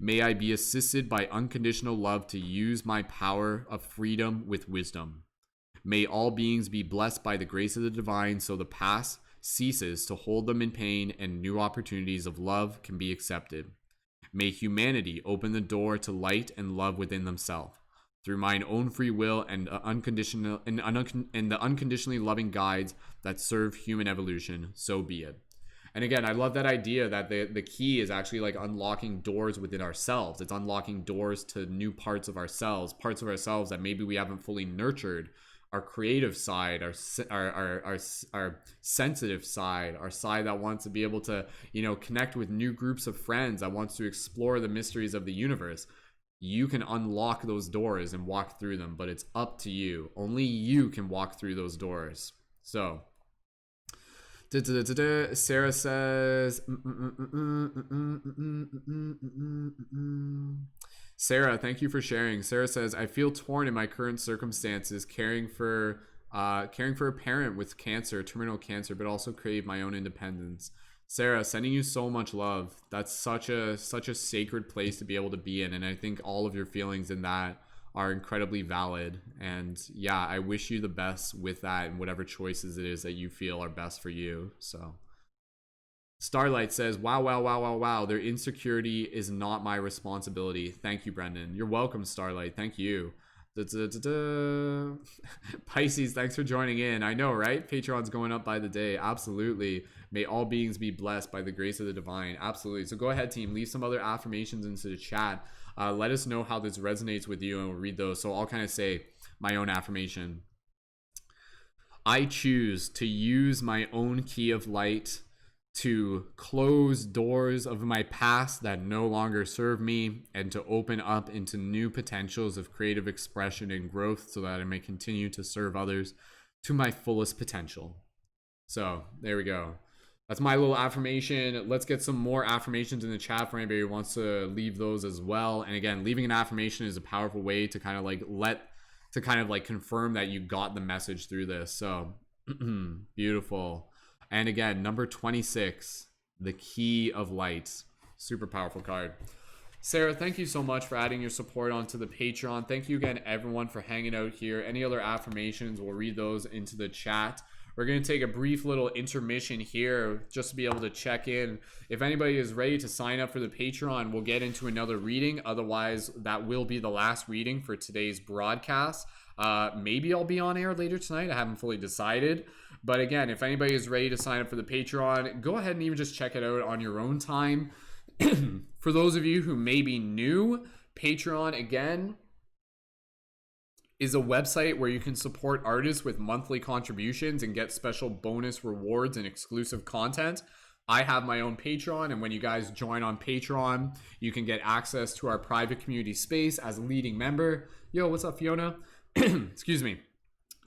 May I be assisted by unconditional love to use my power of freedom with wisdom. May all beings be blessed by the grace of the divine so the past ceases to hold them in pain and new opportunities of love can be accepted. May humanity open the door to light and love within themselves. Through mine own free will and the unconditionally loving guides that serve human evolution, so be it. And again, I love that idea that the key is actually like unlocking doors within ourselves. It's unlocking doors to new parts of ourselves that maybe we haven't fully nurtured. Our creative side, our sensitive side, our side that wants to be able to, connect with new groups of friends, that wants to explore the mysteries of the universe. You can unlock those doors and walk through them, but it's up to you. Only you can walk through those doors. So Sarah says, Sarah, thank you for sharing. Sarah says, I feel torn in my current circumstances, caring for a parent with cancer, terminal cancer, but also crave my own independence. Sarah, sending you so much love. That's such a sacred place to be able to be in, and I think all of your feelings in that are incredibly valid. And yeah, I wish you the best with that and whatever choices it is that you feel are best for you. So Starlight says, wow. Their insecurity is not my responsibility. Thank you, Brendan. You're welcome, Starlight. Thank you. Pisces, thanks for joining in. I know, right? Patreon's going up by the day. Absolutely. May all beings be blessed by the grace of the divine. Absolutely. So go ahead, team. Leave some other affirmations into the chat. Let us know how this resonates with you, and we'll read those. So I'll kind of say my own affirmation. I choose to use my own key of light to close doors of my past that no longer serve me and to open up into new potentials of creative expression and growth so that I may continue to serve others to my fullest potential. So there we go. That's my little affirmation. Let's get some more affirmations in the chat for anybody who wants to leave those as well. And again, leaving an affirmation is a powerful way to kind of like confirm that you got the message through this. So beautiful. And again, number 26, the Key of Light. Super powerful card. Sarah, thank you so much for adding your support onto the Patreon. Thank you again, everyone, for hanging out here. Any other affirmations, we'll read those into the chat. We're going to take a brief little intermission here just to be able to check in. If anybody is ready to sign up for the Patreon, we'll get into another reading. Otherwise, that will be the last reading for today's broadcast. Maybe I'll be on air later tonight. I haven't fully decided. But again, if anybody is ready to sign up for the Patreon, go ahead and even just check it out on your own time. For those of you who may be new, Patreon, again, is a website where you can support artists with monthly contributions and get special bonus rewards and exclusive content. I have my own Patreon, and when you guys join on Patreon, you can get access to our private community space as a leading member. Yo, what's up, Fiona? Excuse me.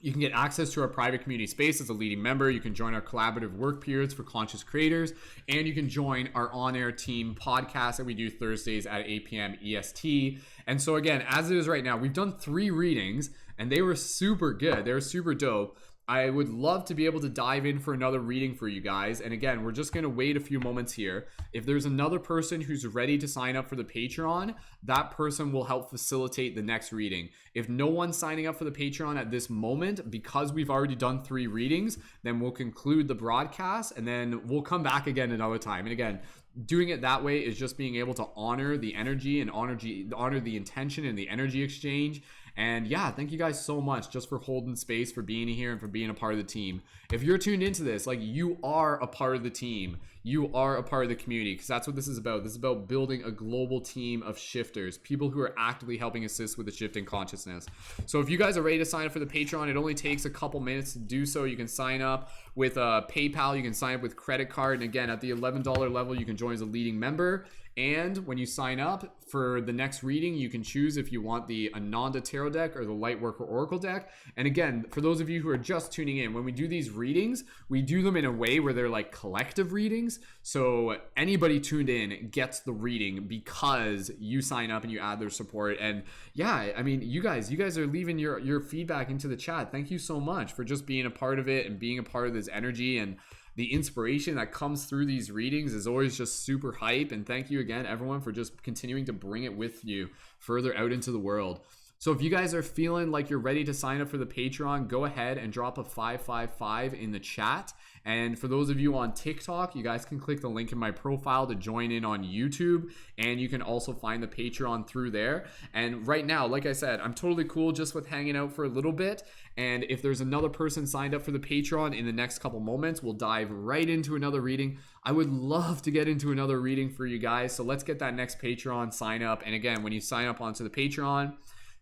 You can get access to our private community space as a leading member. You can join our collaborative work periods for conscious creators, and you can join our on-air team podcast that we do Thursdays at 8 p.m. EST. And so again, as it is right now, we've done 3 readings, and they were super good. They were super dope. I would love to be able to dive in for another reading for you guys. And again, we're just going to wait a few moments here. If there's another person who's ready to sign up for the Patreon, that person will help facilitate the next reading. If no one's signing up for the Patreon at this moment, because we've already done 3 readings, then we'll conclude the broadcast and then we'll come back again another time. And again, doing it that way is just being able to honor the energy and honor the intention and the energy exchange. And yeah, thank you guys so much just for holding space, for being here, and for being a part of the team. If you're tuned into this, like, you are a part of the team. You are a part of the community, because that's what this is about. This is about building a global team of shifters, people who are actively helping assist with the shift in consciousness. So if you guys are ready to sign up for the Patreon, it only takes a couple minutes to do so. You can sign up. with PayPal. You can sign up with credit card. And again, at the $11 level, you can join as a leading member. And when you sign up for the next reading, you can choose if you want the Ananda Tarot deck or the Lightworker Oracle deck. And again, for those of you who are just tuning in, when we do these readings, we do them in a way where they're like collective readings. So anybody tuned in gets the reading because you sign up and you add their support. And yeah, I mean, you guys are leaving your feedback into the chat. Thank you so much for just being a part of it and being a part of this energy. And the inspiration that comes through these readings is always just super hype. And thank you again, everyone, for just continuing to bring it with you further out into the world. So if you guys are feeling like you're ready to sign up for the Patreon, go ahead and drop a 555 in the chat. And for those of you on TikTok, you guys can click the link in my profile to join in on YouTube. And you can also find the Patreon through there. And right now, like I said, I'm totally cool just with hanging out for a little bit. And if there's another person signed up for the Patreon in the next couple moments, we'll dive right into another reading. I would love to get into another reading for you guys. So let's get that next Patreon sign up. And again, when you sign up onto the Patreon,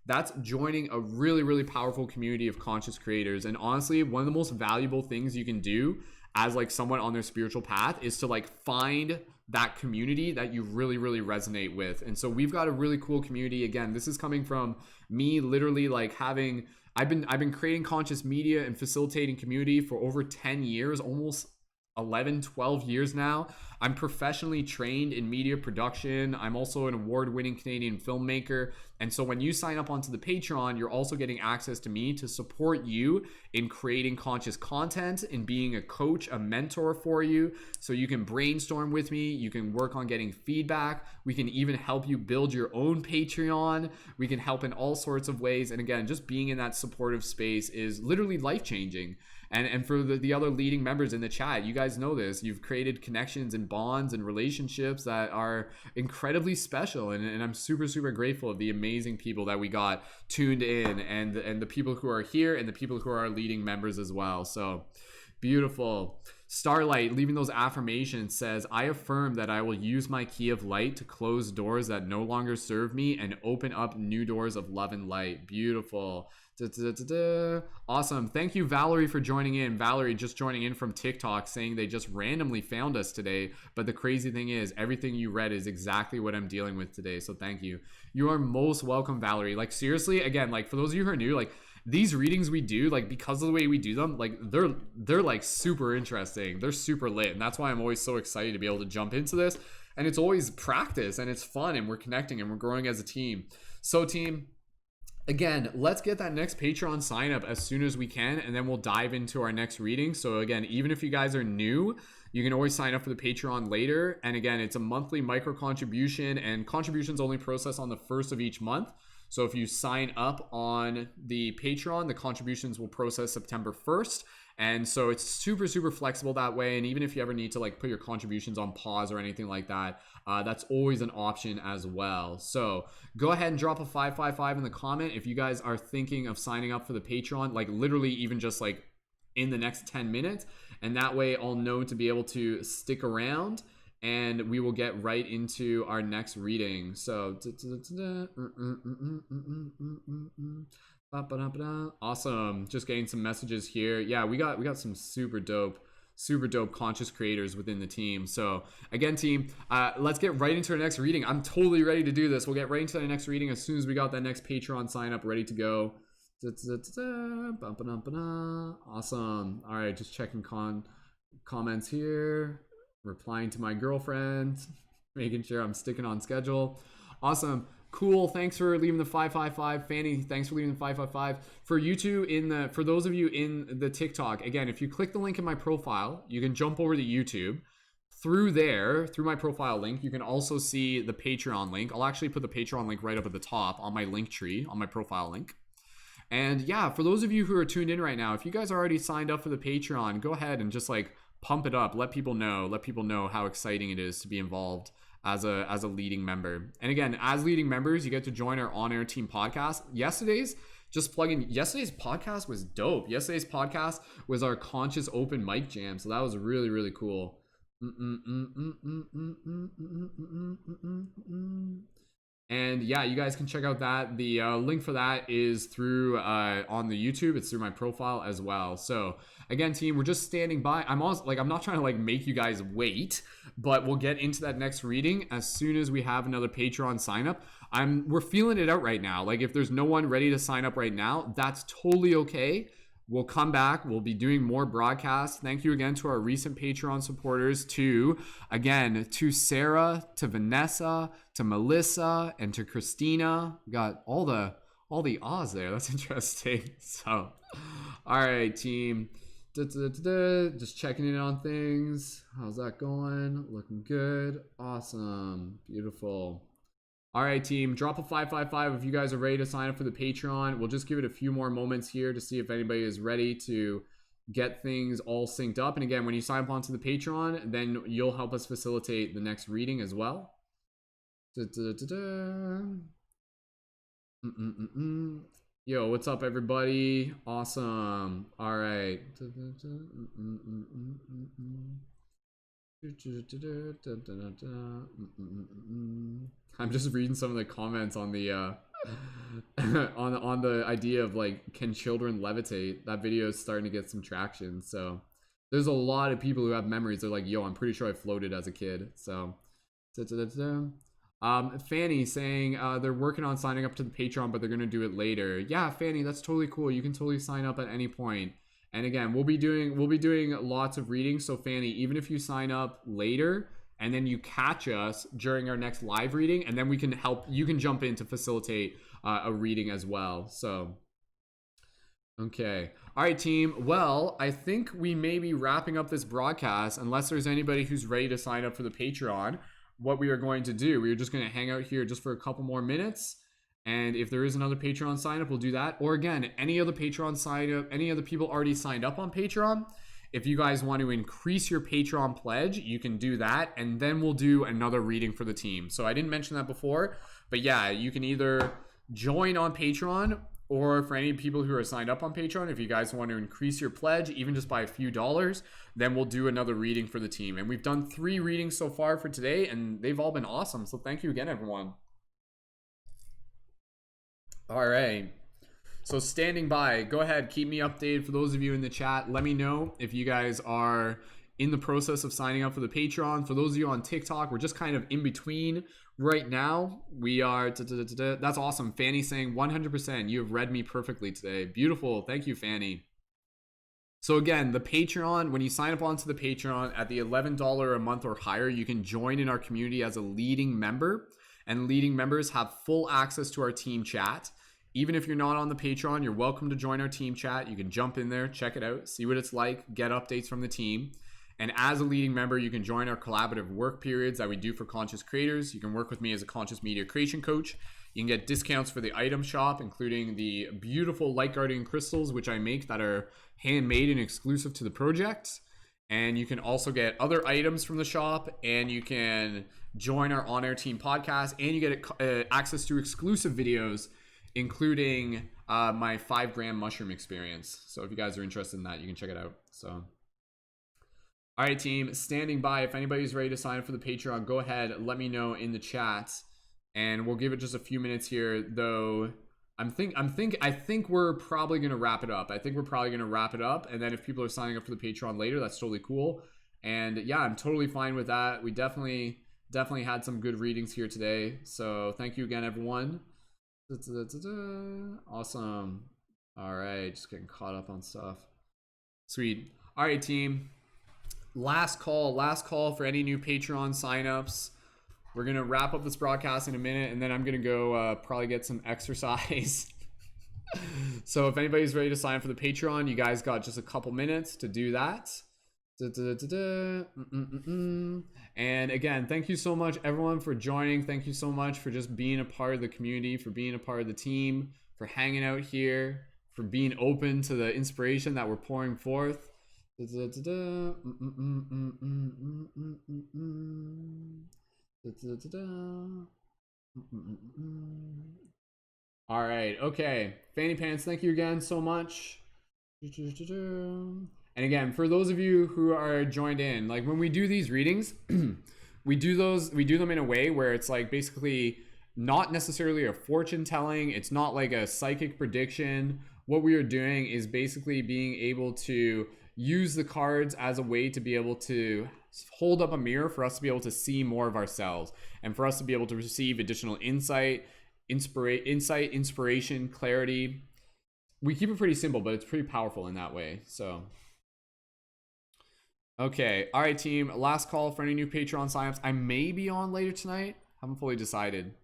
that's joining a really, really powerful community of conscious creators. And honestly, one of the most valuable things you can do as like someone on their spiritual path is to like find that community that you really, really resonate with. And so we've got a really cool community. Again, this is coming from me literally like having, I've been creating conscious media and facilitating community for over 10 years, almost 11, 12 years now. I'm professionally trained in media production. I'm also an award-winning Canadian filmmaker. And so when you sign up onto the Patreon, you're also getting access to me to support you in creating conscious content, in being a coach, a mentor for you. So you can brainstorm with me. You can work on getting feedback. We can even help you build your own Patreon. We can help in all sorts of ways. And again, just being in that supportive space is literally life-changing. And for the other leading members in the chat, you guys know this. You've created connections and bonds and relationships that are incredibly special. And I'm super, super grateful of the amazing people that we got tuned in, and the people who are here and the people who are our leading members as well. So beautiful. Starlight leaving those affirmations says, I affirm that I will use my key of light to close doors that no longer serve me and open up new doors of love and light. Beautiful. Awesome. Thank you, Valerie, for joining in. Valerie just joining in from TikTok saying they just randomly found us today. But the crazy thing is everything you read is exactly what I'm dealing with today. So thank you. You are most welcome, Valerie. Like seriously, again, like for those of you who are new, like these readings we do, like because of the way we do them, like they're like super interesting. They're super lit. And that's why I'm always so excited to be able to jump into this. And it's always practice and it's fun and we're connecting and we're growing as a team. So team, again, let's get that next Patreon sign up as soon as we can, and then we'll dive into our next reading. So again, even if you guys are new, you can always sign up for the Patreon later. And again, it's a monthly micro contribution, and contributions only process on the first of each month. So if you sign up on the Patreon, the contributions will process September 1st. And so it's super, super flexible that way. And even if you ever need to like put your contributions on pause or anything like that, that's always an option as well. So go ahead and drop a 555 in the comment if you guys are thinking of signing up for the Patreon, like literally even just like in the next 10 minutes. And that way I'll know to be able to stick around and we will get right into our next reading. So awesome. Just getting some messages here. Yeah, we got some super dope conscious creators within the team. So again, team, let's get right into our next reading. I'm totally ready to do this. We'll get right into the next reading as soon as we got that next Patreon sign up ready to go. Awesome. All right, just checking comments here, replying to my girlfriend, making sure I'm sticking on schedule. Awesome. Cool. Thanks for leaving the 555. Fanny, thanks for leaving the 555. For you two for those of you in the TikTok, again, if you click the link in my profile, you can jump over to YouTube. Through my profile link, you can also see the Patreon link. I'll actually put the Patreon link right up at the top on my link tree, on my profile link. And yeah, for those of you who are tuned in right now, if you guys are already signed up for the Patreon, go ahead and just like pump it up. Let people know how exciting it is to be involved as a leading member. And again, as leading members, you get to join our on-air team podcast. Yesterday's podcast was dope. Yesterday's podcast was our conscious open mic jam. So that was really, really cool. And yeah, you guys can check out that. The link for that is through on the YouTube. It's through my profile as well. So again, team, we're just standing by. I'm also like, I'm not trying to like make you guys wait, but we'll get into that next reading as soon as we have another Patreon sign up. We're feeling it out right now. Like if there's no one ready to sign up right now, that's totally okay. We'll come back. We'll be doing more broadcasts. Thank you again to our recent Patreon supporters, to Sarah, to Vanessa, to Melissa, and to Christina. We got all the ahs there. That's interesting. So, all right, team. Just checking in on things. How's that going? Looking good. Awesome. Beautiful. All right, team, drop a 555 if you guys are ready to sign up for the Patreon. We'll just give it a few more moments here to see if anybody is ready to get things all synced up. And again, when you sign up onto the Patreon, then you'll help us facilitate the next reading as well. Yo, what's up, everybody? Awesome. All right. I'm just reading some of the comments on the on the idea of like, can children levitate? That video is starting to get some traction. So there's a lot of people who have memories. They're like, yo, I'm pretty sure I floated as a kid. So Fanny saying they're working on signing up to the Patreon, but they're gonna do it later. Yeah, Fanny, that's totally cool. You can totally sign up at any point. And again, we'll be doing lots of readings. So Fanny, even if you sign up later and then you catch us during our next live reading, and then we can help, you can jump in to facilitate a reading as well. So, okay. All right, team. Well, I think we may be wrapping up this broadcast unless there's anybody who's ready to sign up for the Patreon. What we are going to do, we are just going to hang out here just for a couple more minutes. And if there is another Patreon sign up, we'll do that. Or again, any other Patreon sign up, any other people already signed up on Patreon, if you guys want to increase your Patreon pledge, you can do that. And then we'll do another reading for the team. So I didn't mention that before, but yeah, you can either join on Patreon, or for any people who are signed up on Patreon, if you guys want to increase your pledge, even just by a few dollars, then we'll do another reading for the team. And we've done 3 readings so far for today, and they've all been awesome. So thank you again, everyone. All right. So standing by, go ahead, keep me updated. For those of you in the chat, let me know if you guys are in the process of signing up for the Patreon. For those of you on TikTok, we're just kind of in between right now. We are, that's awesome. Fanny saying 100%, you have read me perfectly today. Beautiful. Thank you, Fanny. So again, the Patreon, when you sign up onto the Patreon at the $11 a month or higher, you can join in our community as a leading member, and leading members have full access to our team chat. Even if you're not on the Patreon, you're welcome to join our team chat. You can jump in there, check it out, see what it's like, get updates from the team. And as a leading member, you can join our collaborative work periods that we do for conscious creators. You can work with me as a conscious media creation coach. You can get discounts for the item shop, including the beautiful light guardian crystals, which I make, that are handmade and exclusive to the project. And you can also get other items from the shop, and you can join our on-air team podcast, and you get access to exclusive videos, including my 5 gram mushroom experience. So if you guys are interested in that, you can check it out. So, all right, team, standing by. If anybody's ready to sign up for the Patreon, go ahead, let me know in the chat, and we'll give it just a few minutes here. Though I think we're probably gonna wrap it up. And then if people are signing up for the Patreon later, that's totally cool. And yeah, I'm totally fine with that. We definitely had some good readings here today. So thank you again, everyone. Awesome. All right, just getting caught up on stuff. Sweet. All right, team. Last call for any new Patreon signups. We're gonna wrap up this broadcast in a minute, and then I'm gonna go probably get some exercise. So if anybody's ready to sign up for the Patreon, you guys got just a couple minutes to do that. And again, thank you so much, everyone, for joining. Thank you so much for just being a part of the community, for being a part of the team, for hanging out here, for being open to the inspiration that we're pouring forth. All right, okay, Fanny Pants, thank you again so much. And again, for those of you who are joined in, like when we do these readings, we do them in a way where it's like basically not necessarily a fortune telling. It's not like a psychic prediction. What we are doing is basically being able to use the cards as a way to be able to hold up a mirror for us to be able to see more of ourselves, and for us to be able to receive additional inspiration, clarity. We keep it pretty simple, but it's pretty powerful in that way. So okay, all right, team, last call for any new Patreon signups. I may be on later tonight, haven't fully decided.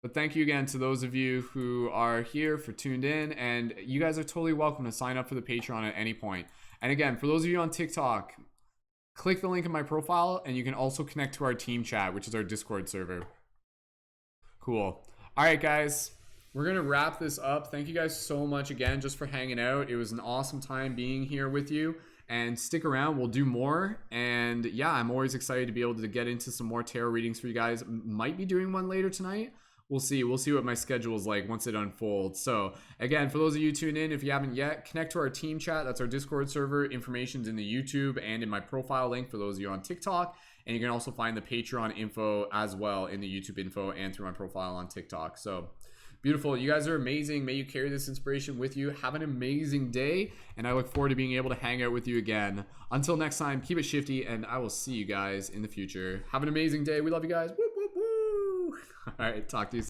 But thank you again to those of you who are here for tuned in, and you guys are totally welcome to sign up for the Patreon at any point. And again, for those of you on TikTok, click the link in my profile and you can also connect to our team chat, which is our Discord server. Cool. All right, guys, we're going to wrap this up. Thank you guys so much again just for hanging out. It was an awesome time being here with you. And stick around, we'll do more. And yeah, I'm always excited to be able to get into some more tarot readings for you guys. Might be doing one later tonight. We'll see what my schedule is like once it unfolds. So again, for those of you tuned in, if you haven't yet, connect to our team chat. That's our Discord server. Information's in the YouTube and in my profile link for those of you on TikTok. And you can also find the Patreon info as well in the YouTube info and through my profile on TikTok. So beautiful. You guys are amazing. May you carry this inspiration with you. Have an amazing day. And I look forward to being able to hang out with you again. Until next time, keep it shifty, and I will see you guys in the future. Have an amazing day. We love you guys. Woo, woo, woo. All right, talk to you soon.